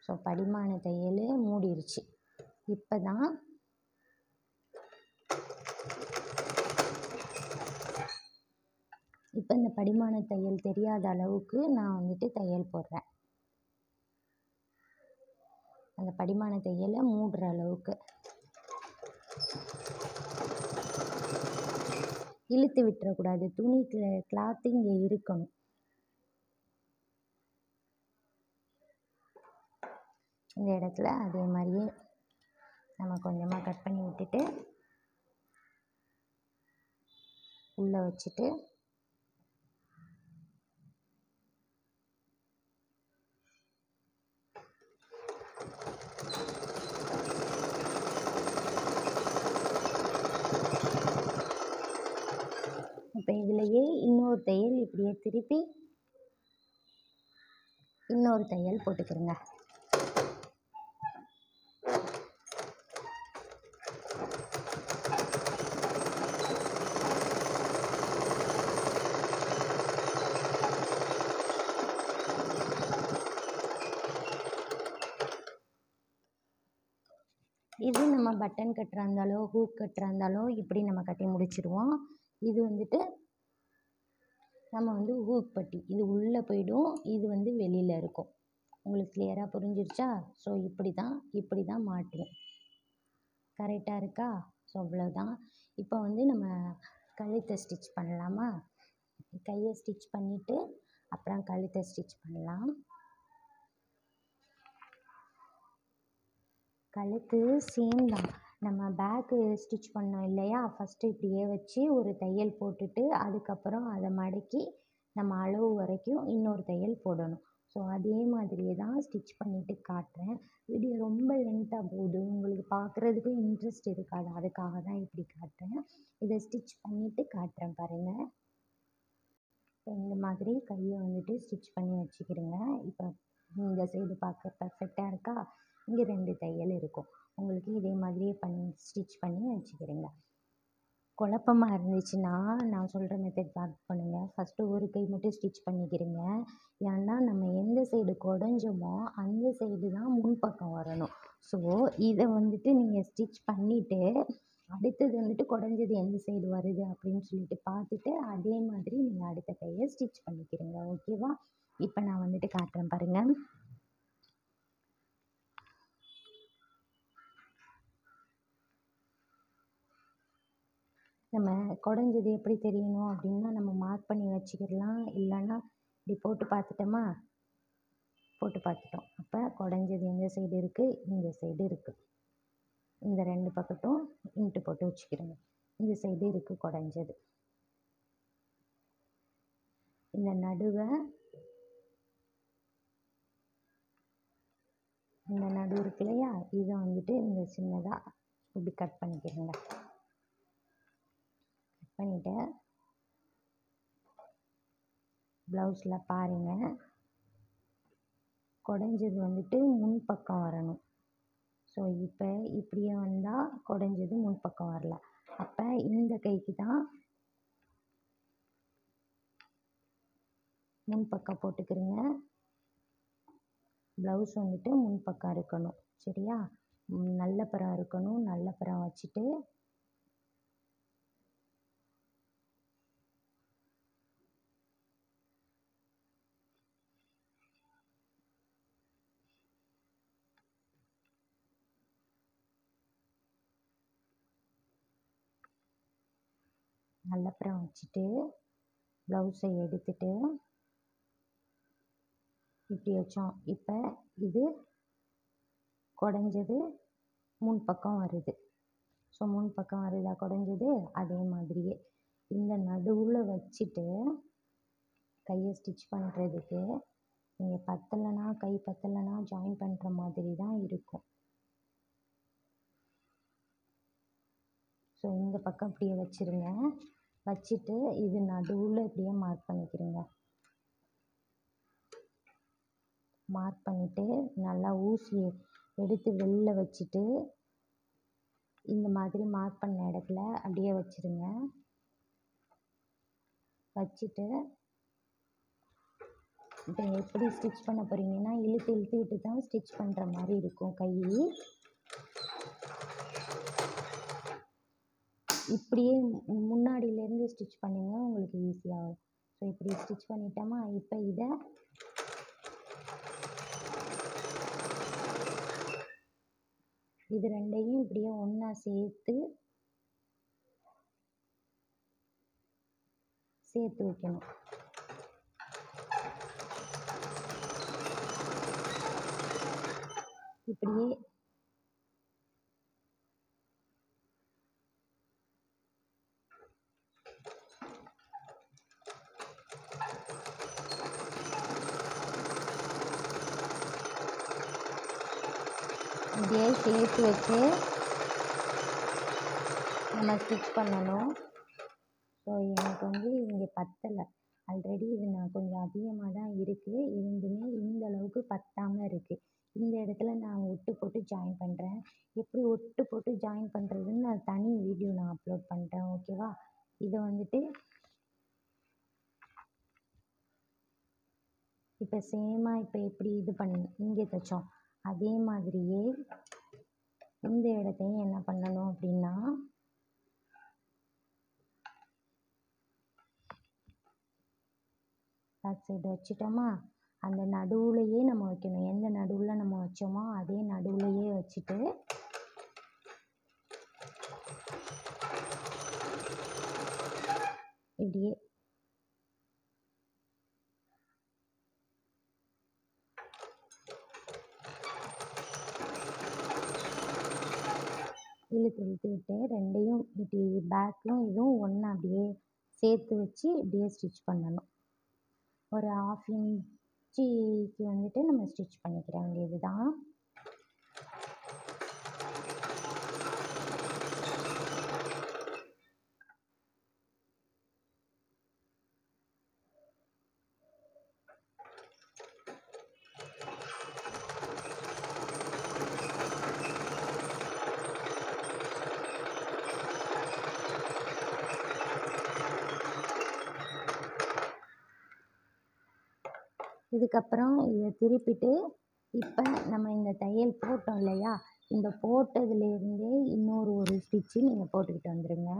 ஸோ படிமான தையல் மூடிருச்சு. இப்போ இந்த படிமான தையல் தெரியாத அளவுக்கு நான் வந்துட்டு தையல் போடுறேன். அந்த படிமான தையலை மூடுற அளவுக்கு இழுத்து விட்டுறக்கூடாது. துணி கிளாத்து இங்கே இருக்கணும். இந்த இடத்துல அதே மாதிரியே நம்ம கொஞ்சமாக கட் பண்ணி விட்டுட்டு உள்ளே வச்சுட்டு இப்போ இதிலையே இன்னொரு தையல் இப்படியே திருப்பி இன்னொரு தையல் போட்டுக்கிறோங்க. இது நம்ம பட்டன் கட்டுறா இருந்தாலோ ஹூக் கட்டுறா இருந்தாலோ இப்படி நம்ம கட்டி முடிச்சிடுவோம். இது வந்துட்டு நம்ம ஹூக் பட்டி இது உள்ளே போயிடும், இது வெளியில் இருக்கும். உங்களுக்கு கிளியராக புரிஞ்சிருச்சா? ஸோ இப்படி தான் மாட்டுவோம். கரெக்டாக இருக்கா? ஸோ அவ்வளோதான். இப்போ நம்ம கழுத்தை ஸ்டிச் பண்ணலாமா? கையை ஸ்டிச் பண்ணிவிட்டு அப்புறம் கழுத்தை ஸ்டிச் பண்ணலாம். கழுத்து சேம் தான். நம்ம பேக்கு ஸ்டிச் பண்ணோம் இல்லையா, ஃபஸ்ட்டு இப்படியே வச்சு ஒரு தையல் போட்டுட்டு அதுக்கப்புறம் அதை மடக்கி நம்ம அளவு வரைக்கும் இன்னொரு தையல் போடணும். ஸோ அதே மாதிரியே தான் ஸ்டிச் பண்ணிவிட்டு காட்டுறேன். வீடியோ ரொம்ப லென்த்தாக போகுது, உங்களுக்கு பார்க்குறதுக்கும் இன்ட்ரெஸ்ட் இருக்காது, அதுக்காக தான் இப்படி காட்டுறேன். இதை ஸ்டிச் பண்ணிவிட்டு காட்டுறேன் பாருங்கள். இப்போ இந்த மாதிரி கையை ஸ்டிச் பண்ணி வச்சுக்கிறேங்க. இப்போ இந்த சைடு பார்க்க பர்ஃபெக்டாக இருக்கா? இங்கே 2 தையல் இருக்கும். உங்களுக்கு இதே மாதிரியே ஸ்டிச் பண்ணி வச்சுக்கிறேங்க. குழப்பமாக இருந்துச்சுன்னா நான் சொல்கிற மெத்தட் ஃபாலோ பண்ணுங்கள். ஃபஸ்ட்டு ஒரு கை மட்டும் ஸ்டிச் பண்ணிக்கிறேங்க. ஏன்னா நம்ம எந்த சைடு குடஞ்சோமோ அந்த சைடு தான் முன்பக்கம் வரணும். ஸோ இதை நீங்கள் ஸ்டிச் பண்ணிவிட்டு அடுத்தது குடஞ்சது எந்த சைடு வருது அப்படின்னு சொல்லிட்டு பார்த்துட்டு அதே மாதிரி நீங்கள் அடுத்த கையை ஸ்டிச் பண்ணிக்கிறீங்க. ஓகேவா? இப்போ நான் காட்டுறேன் பாருங்கள். நம்ம குடஞ்சது எப்படி தெரியணும் அப்படின்னா நம்ம மார்க் பண்ணி வச்சுக்கிடலாம். இல்லைன்னா இப்படி போட்டு பார்த்துட்டோமா, போட்டு பார்த்துட்டோம். அப்போ குடஞ்சது எந்த சைடு இருக்குது? இந்த சைடு இருக்குது. இந்த 2 பக்கட்டும் இன்ட்டு போட்டு வச்சுக்கிறோங்க. இந்த சைடு இருக்குது குடஞ்சது. இந்த நடுவை இந்த நடு இருக்கு இல்லையா, இதை இந்த சின்னதாக இப்படி கட் பண்ணிக்கிறேங்க. கட் பண்ணிவிட்டு ப்ளவுஸில் பாருங்கள், குடஞ்சது முன்பக்கம் வரணும். ஸோ இப்போ இப்படியே வந்தால் குடஞ்சது முன்பக்கம் வரல. அப்போ இந்த கைக்கு தான் முன்பக்கம் போட்டுக்கிறேங்க. ப்ளவுஸ் முன்பக்கம் இருக்கணும். சரியா? நல்ல பரம் இருக்கணும். நல்ல பரம் வச்சுட்டு நல்ல பரம் வச்சுட்டு ப்ளவுஸை எடுத்துட்டு இப்படி வச்சோம். இப்போ இது குடஞ்சது முன்பக்கம் வருது. ஸோ முன்பக்கம் வருதா குடஞ்சது? அதே மாதிரியே இந்த நடுவில் வச்சுட்டு கையை ஸ்டிச் பண்ணுறதுக்கு நீங்கள் பத்தலைனா கை பத்தலைனா ஜாயின் பண்ணுற மாதிரி தான் இருக்கும். ஸோ இந்த பக்கம் இப்படியே வச்சுருங்க. வச்சுட்டு இது நடுவில் இப்படியே மார்க் பண்ணிக்கிறீங்க. மார்க் பண்ணிவிட்டு நல்லா ஊசியை எடுத்து வெளில வச்சுட்டு இந்த மாதிரி மார்க் பண்ண இடத்துல அப்படியே வச்சுருங்க. வச்சுட்டு இப்போ எப்படி ஸ்டிச் பண்ண போகிறீங்கன்னா இழுத்து இழுத்து விட்டு தான் ஸ்டிச் பண்ணுற மாதிரி இருக்கும். கை இப்படியே முன்னாடியிலேருந்து ஸ்டிச் பண்ணிங்க, உங்களுக்கு ஈஸியாகும். ஸோ இப்படி ஸ்டிச் பண்ணிட்டோமா, இப்போ இதை இது ரெண்டையும் இப்படியே ஒன்றா சேர்த்து வைக்கணும். இப்படியே இப்படியே சேர்த்து வச்சு நம்ம ஸ்டிச் பண்ணணும். ஸோ எனக்கு வந்து இங்கே பத்தலை. ஆல்ரெடி இது நான் கொஞ்சம் அதிகமாக தான் இருக்குது, இருந்துமே இந்த அளவுக்கு பத்தாமல் இருக்குது. இந்த இடத்துல நான் ஒட்டு போட்டு ஜாயின் பண்ணுறேன். எப்படி ஒட்டு போட்டு ஜாயின் பண்ணுறதுன்னு நான் தனி வீடியோ நான் அப்லோட் பண்ணுறேன். ஓகேவா? இதை வந்துட்டு இப்போ சேமாக இப்போ எப்படி இது இங்கே தைச்சோம் அதே மாதிரியே இந்த இடத்தையும் என்ன பண்ணணும் அப்படின்னா பேக் சைடு வச்சுட்டோமா, அந்த நடுவுலையே நம்ம வைக்கணும். எந்த நடுவில் நம்ம வச்சோமோ அதே நடுவுலையே வச்சுட்டு இப்படியே இழுத்து விட்டு ரெண்டையும் இப்படி பேக்கும் இதுவும் ஒன்றா அப்படியே சேர்த்து வச்சு இப்படியே ஸ்டிச் பண்ணணும். ஒரு 1/2 இன்ச்சுக்கு வந்துட்டு நம்ம ஸ்டிச் பண்ணிக்கிற வேண்டியது தான். இதுக்கப்புறம் இதை திருப்பிட்டு இப்போ நம்ம இந்த தையல் போட்டோம் இல்லையா, இந்த போட்டதுலேருந்தே ஒரு ஸ்டிச்சு நீங்கள் போட்டுக்கிட்டு வந்துடுங்க.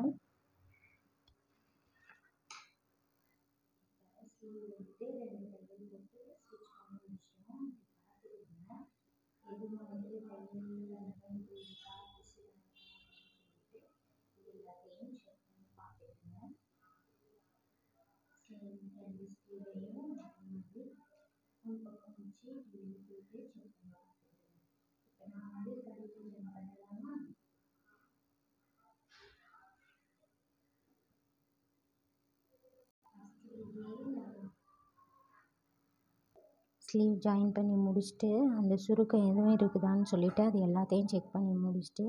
ஸ்லீவ் ஜாயின் பண்ணி முடிச்சுட்டு அந்த சுருக்கம் எதுவும் இருக்குதான்னு சொல்லிவிட்டு அது எல்லாத்தையும் செக் பண்ணி முடிச்சுட்டு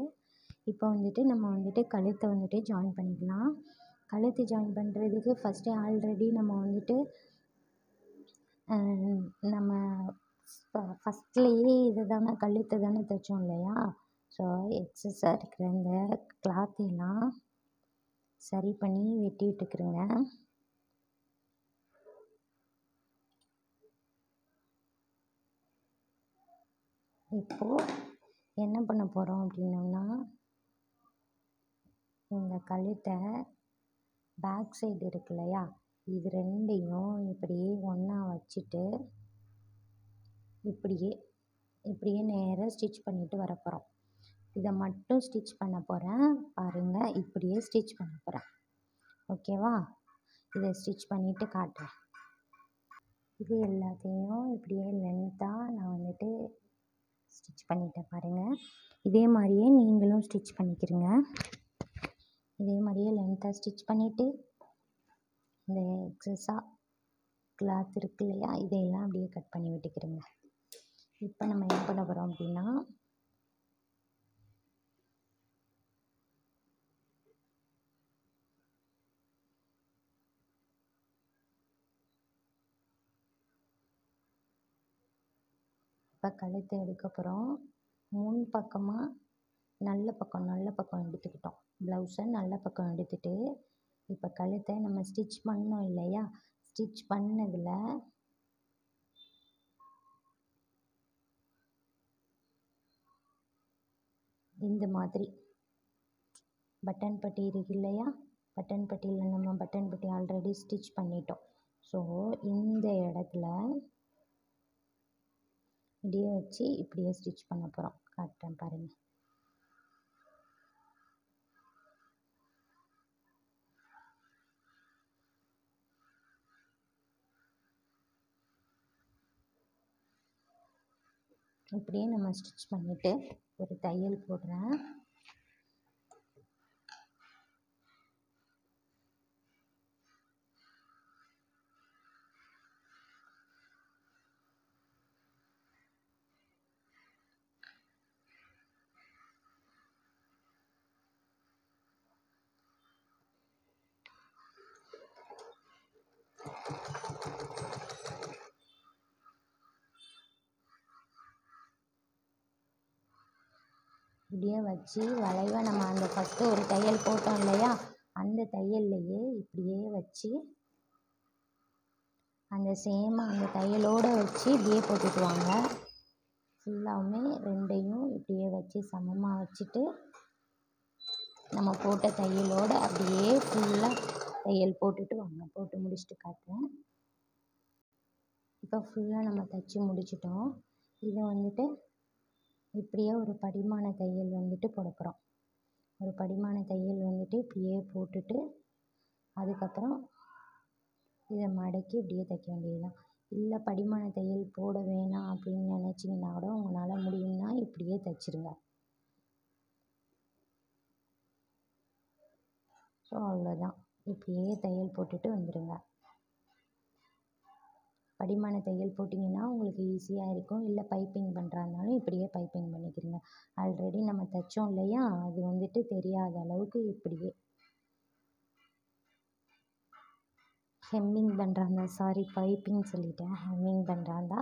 இப்போ வந்துட்டு நம்ம வந்துட்டு கழுத்தை வந்துட்டு ஜாயின் பண்ணிக்கலாம். கழுத்து ஜாயின் பண்ணுறதுக்கு ஃபஸ்ட்டே ஆல்ரெடி நம்ம வந்துட்டு நம்ம ஃபஸ்ட்லேயே இது தானே கழுத்தை தானே தைச்சோம் இல்லையா. ஸோ எக்ஸஸாக இருக்கிற இந்த கிளாத்தையெல்லாம் சரி பண்ணி வெட்டி விட்டுக்கிறேங்க. இப்போது என்ன பண்ண போகிறோம் அப்படின்னோம்னா, இந்த கழுத்தை பேக் சைடு இருக்கு இல்லையா, இது ரெண்டையும் இப்படியே ஒன்றா வச்சுட்டு இப்படியே நேராக ஸ்டிச் பண்ணிட்டு வர போகிறோம். இதை மட்டும் ஸ்டிச் பண்ண போகிறேன் பாருங்கள், இப்படியே ஸ்டிச் பண்ண போகிறேன். ஓகேவா? இதை ஸ்டிச் பண்ணிவிட்டு காட்டுறேன். இது எல்லாத்தையும் இப்படியே லென்த்தாக நான் வந்துட்டு ஸ்டிச் பண்ணிட்டேன் பாருங்கள். இதே மாதிரியே நீங்களும் ஸ்டிச் பண்ணிக்கிறங்க. இதே மாதிரியே லென்த்தாக ஸ்டிச் பண்ணிவிட்டு இந்த எக்ஸஸாக கிளாத் இருக்கு இல்லையா, இதையெல்லாம் அப்படியே கட் பண்ணி விட்டுக்கிறேங்க. இப்போ நம்ம என்ன பண்ண போகிறோம் அப்படின்னா, இப்போ கழுத்தை எடுக்க போகிறோம். முன் பக்கமாக நல்ல பக்கம் எடுத்துக்கிட்டோம். ப்ளவுஸை நல்ல பக்கம் எடுத்துகிட்டு இப்போ கழுத்தை நம்ம ஸ்டிச் பண்ணோம் இல்லையா, ஸ்டிச் பண்ணதில் இந்த மாதிரி பட்டன் பட்டி இருக்கு இல்லையா, பட்டன் பட்டியில் நம்ம பட்டன் பட்டி ஆல்ரெடி ஸ்டிச் பண்ணிட்டோம். ஸோ இந்த இடத்துல இப்படியே வச்சு இப்படியே ஸ்டிச் பண்ண போகிறோம். காட்டுறேன் பாருங்கள். இப்படியே நம்ம ஸ்டிச் பண்ணிவிட்டு ஒரு தையல் போடுறேன். இப்படியே வச்சு வளைவாக நம்ம அந்த ஃபஸ்ட்டு ஒரு தையல் போட்டோம் இல்லையா, அந்த தையல்லையே இப்படியே வச்சு அந்த சேமாக அந்த தையலோடு வச்சு இப்படியே போட்டுட்டு வாங்க. ஃபுல்லாகவுமே ரெண்டையும் இப்படியே வச்சு சமமாக வச்சுட்டு நம்ம போட்ட தையலோடு அப்படியே ஃபுல்லாக தையல் போட்டுட்டு வாங்க. போட்டு முடிச்சுட்டு காட்டுறேன். இப்போ ஃபுல்லாக நம்ம தைச்சி முடிச்சிட்டோம். இதை வந்துட்டு இப்படியே ஒரு படிமான தையல் வந்துட்டு போட போகிறோம். ஒரு படிமான தையல் வந்துட்டு இப்படியே போட்டுட்டு அதுக்கப்புறம் இதை மடக்கி இப்படியே தைக்க வேண்டியதுதான். இல்லை படிமான தையல் போட வேணாம் அப்படின்னு நினச்சிங்கன்னா கூட உங்களால் முடியும்னா இப்படியே தைச்சிருங்க. ஸோ அவ்வளோதான். இப்படியே தையல் போட்டுட்டு வந்துடுங்க. படிமான தையல் போட்டிங்கன்னா உங்களுக்கு ஈஸியாக இருக்கும். இல்லை பைப்பிங் பண்ணுறாருனாலும் இப்படியே பைப்பிங் பண்ணிக்கிறீங்க. ஆல்ரெடி நம்ம தைச்சோம் இல்லையா, அது வந்துட்டு தெரியாத அளவுக்கு இப்படியே ஹெம்மிங் பண்ணுறாங்க, சாரி பைப்பிங் சொல்லிட்டேன், ஹெம்மிங் பண்ணுறாந்தா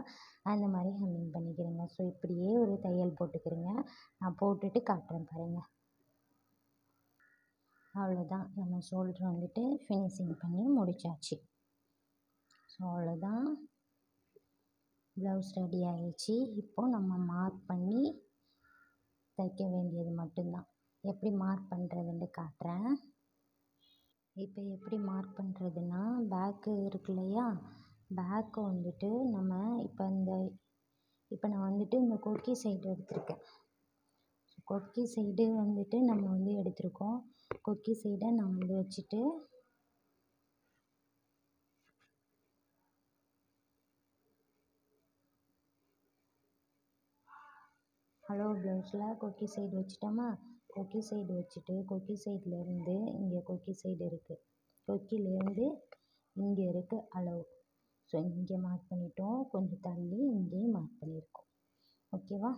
அந்த மாதிரி ஹெம்மிங் பண்ணிக்கிறேங்க. ஸோ இப்படியே ஒரு தையல் போட்டுக்கிறேங்க. நான் போட்டுட்டு காட்டுறேன் பாருங்கள். அவ்வளோதான். நம்ம ஷோல்டர் வந்துட்டு ஃபினிஷிங் பண்ணி முடிச்சாச்சு. ஸோ அவ்வளோதான், ப்ளவுஸ் ரெடி ஆகிடுச்சு. இப்போது நம்ம மார்க் பண்ணி தைக்க வேண்டியது மட்டும்தான். எப்படி மார்க் பண்ணுறதுன்னு காட்டுறேன். இப்போ எப்படி மார்க் பண்ணுறதுன்னா, பேக்கு இருக்கு இல்லையா, பேக்கை வந்துட்டு நம்ம இப்போ நான் வந்துட்டு இந்த கொக்கி சைடு எடுத்திருக்கேன். கொக்கி சைடு வந்துட்டு நம்ம வந்து எடுத்திருக்கோம். கொக்கி சைடை நான் வந்து வச்சுட்டு ஹலோ ப்ளவுஸில் கொக்கி சைடு வச்சுட்டோமா. கொக்கி சைடு வச்சுட்டு கொக்கி சைட்லேருந்து இங்கே கொக்கி சைடு இருக்குது, கொக்கிலேருந்து இங்கே இருக்குது அளவு. ஸோ இங்கே மார்க் பண்ணிட்டோம். கொஞ்சம் தள்ளி இங்கேயும் மார்க் பண்ணியிருக்கோம். ஓகேவா,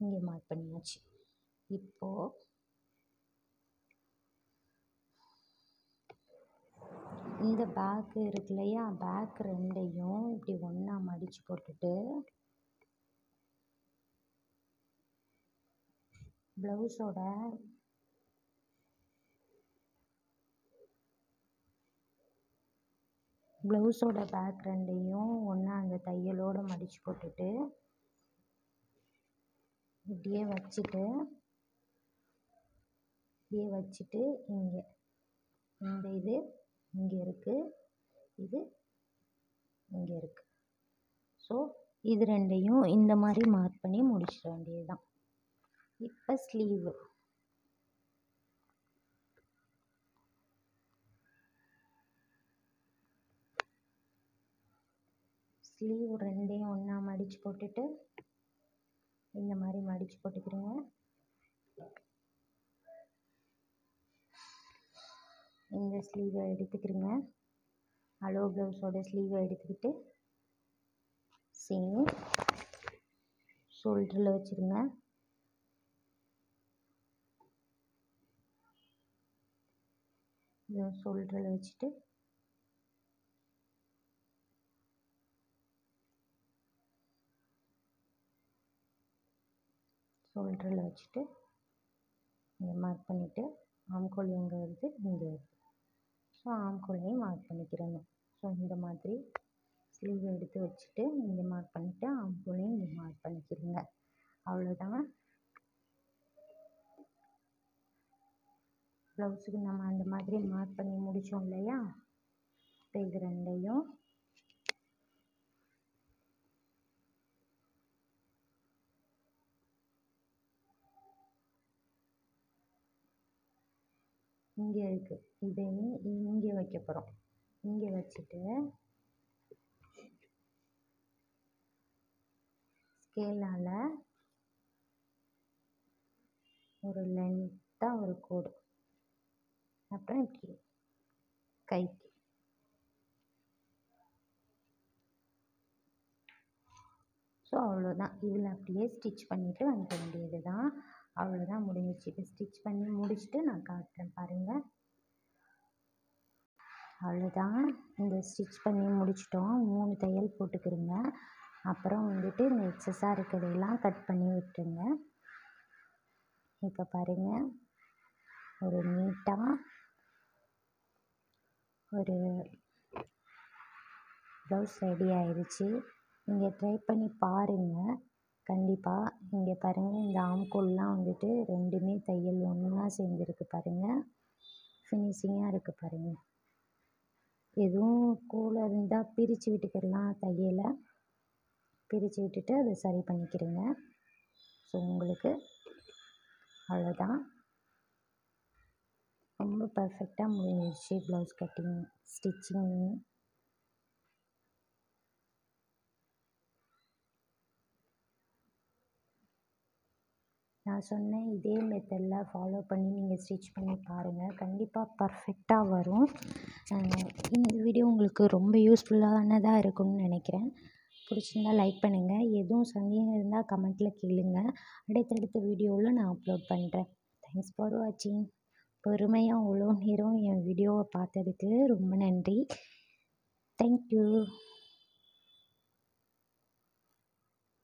இங்கே மார்க் பண்ணியாச்சு. இப்போது இந்த பேக்கு இருக்கு இல்லையா, பேக் ரெண்டையும் இப்படி ஒன்றா மடித்து போட்டுட்டு ப்ளவுஸோட பேக் ரெண்டையும் ஒன்றா அந்த தையலோடு மடித்து போட்டுட்டு இப்படியே வச்சுட்டு இங்கே இந்த இது இங்கே இருக்குது, இது இங்கே இருக்குது. ஸோ இது ரெண்டையும் இந்த மாதிரி மார்க் பண்ணி முடிச்சிட வேண்டியது தான். இப்போ ஸ்லீவ் ரெண்டையும் ஒன்றா மடித்து போட்டுட்டு இந்த மாதிரி மடித்து போட்டுக்கிறேங்க. இந்த ஸ்லீவை எடுத்துக்கிறேங்க. அலோ ப்ளவுஸோட ஸ்லீவை எடுத்துக்கிட்டு சேம் ஷோல்டரில் வச்சுருங்க. இதை ஷோல்டரில் வச்சுட்டு இங்கே மார்க் பண்ணிவிட்டு ஆம்கோல் எங்கே வருது, இங்கே வருது. ஸோ ஆம்கோலையும் மார்க் பண்ணிக்கிறேங்க. ஸோ இந்த மாதிரி ஸ்லீவை எடுத்து வச்சுட்டு இங்கே மார்க் பண்ணிவிட்டு ஆம்கோலையும் இங்கே மார்க் பண்ணிக்கிறேங்க. அவ்வளோதான். ப்ளவுஸுக்கு நம்ம அந்த மாதிரி மார்க் பண்ணி முடித்தோம் இல்லையா. இப்போ இது ரெண்டையும் இங்கே இருக்குது, இதையும் இங்கே வைக்க போகிறோம். இங்கே வச்சுட்டு ஸ்கேலால் ஒரு லென்த்தாக ஒரு கோடு, அப்புறம் இப்படி கைக்கு. ஸோ அவ்வளோதான். இதில் அப்படியே ஸ்டிச் பண்ணிவிட்டு வந்துட வேண்டியது தான். அவ்வளோதான், முடிஞ்சிச்சு. இப்போ ஸ்டிச் பண்ணி முடிச்சுட்டு நான் காட்டுறேன் பாருங்கள். அவ்வளோதான், இந்த ஸ்டிச் பண்ணி முடிச்சிட்டோம். 3 தையல் போட்டுக்கிறோங்க. அப்புறம் வந்துட்டு இந்த எக்ஸஸாக இருக்கிறதெல்லாம் கட் பண்ணி விட்டுருங்க. இப்போ பாருங்கள், ஒரு நீட்டாக ஒரு ப்ளவுஸ் ரெடி ஆயிடுச்சு. நீங்கள் ட்ரை பண்ணி பாருங்கள் கண்டிப்பாக. இங்கே பாருங்கள், இந்த ஆம்கோல்லாம் வந்துட்டு 2மே தையல் ஒன்றா சேர்ந்துருக்கு பாருங்கள். ஃபினிஷிங்காக இருக்குது பாருங்கள். எதுவும் கோலம் இருந்தால் பிரித்து விட்டுக்கிடலாம், தையலை பிரித்து விட்டுட்டு அதை சரி பண்ணிக்கிறேங்க. ஸோ உங்களுக்கு அவ்வளோதான், ரொம்ப பர்ஃபெக்டாக முடிஞ்சிடுச்சு ப்ளவுஸ் கட்டிங் ஸ்டிச்சிங். நான் சொன்ன இதே மெத்தடில் ஃபாலோ பண்ணி நீங்கள் ஸ்டிச் பண்ணி பாருங்கள், கண்டிப்பாக பர்ஃபெக்டாக வரும். இந்த வீடியோ உங்களுக்கு ரொம்ப யூஸ்ஃபுல்லானதாக இருக்கும்னு நினைக்கிறேன். பிடிச்சிருந்தா லைக் பண்ணுங்கள். எதுவும் சந்தேகம் இருந்தால் கமெண்ட்டில் கேளுங்க. அடுத்தடுத்த வீடியோவில் நான் அப்லோட் பண்ணுறேன். தேங்க்ஸ் ஃபார் வாட்சிங். பொறுமையாக அவ்வளோ நேரம் என் வீடியோவை பார்த்ததுக்கு ரொம்ப நன்றி. தேங்க்யூ.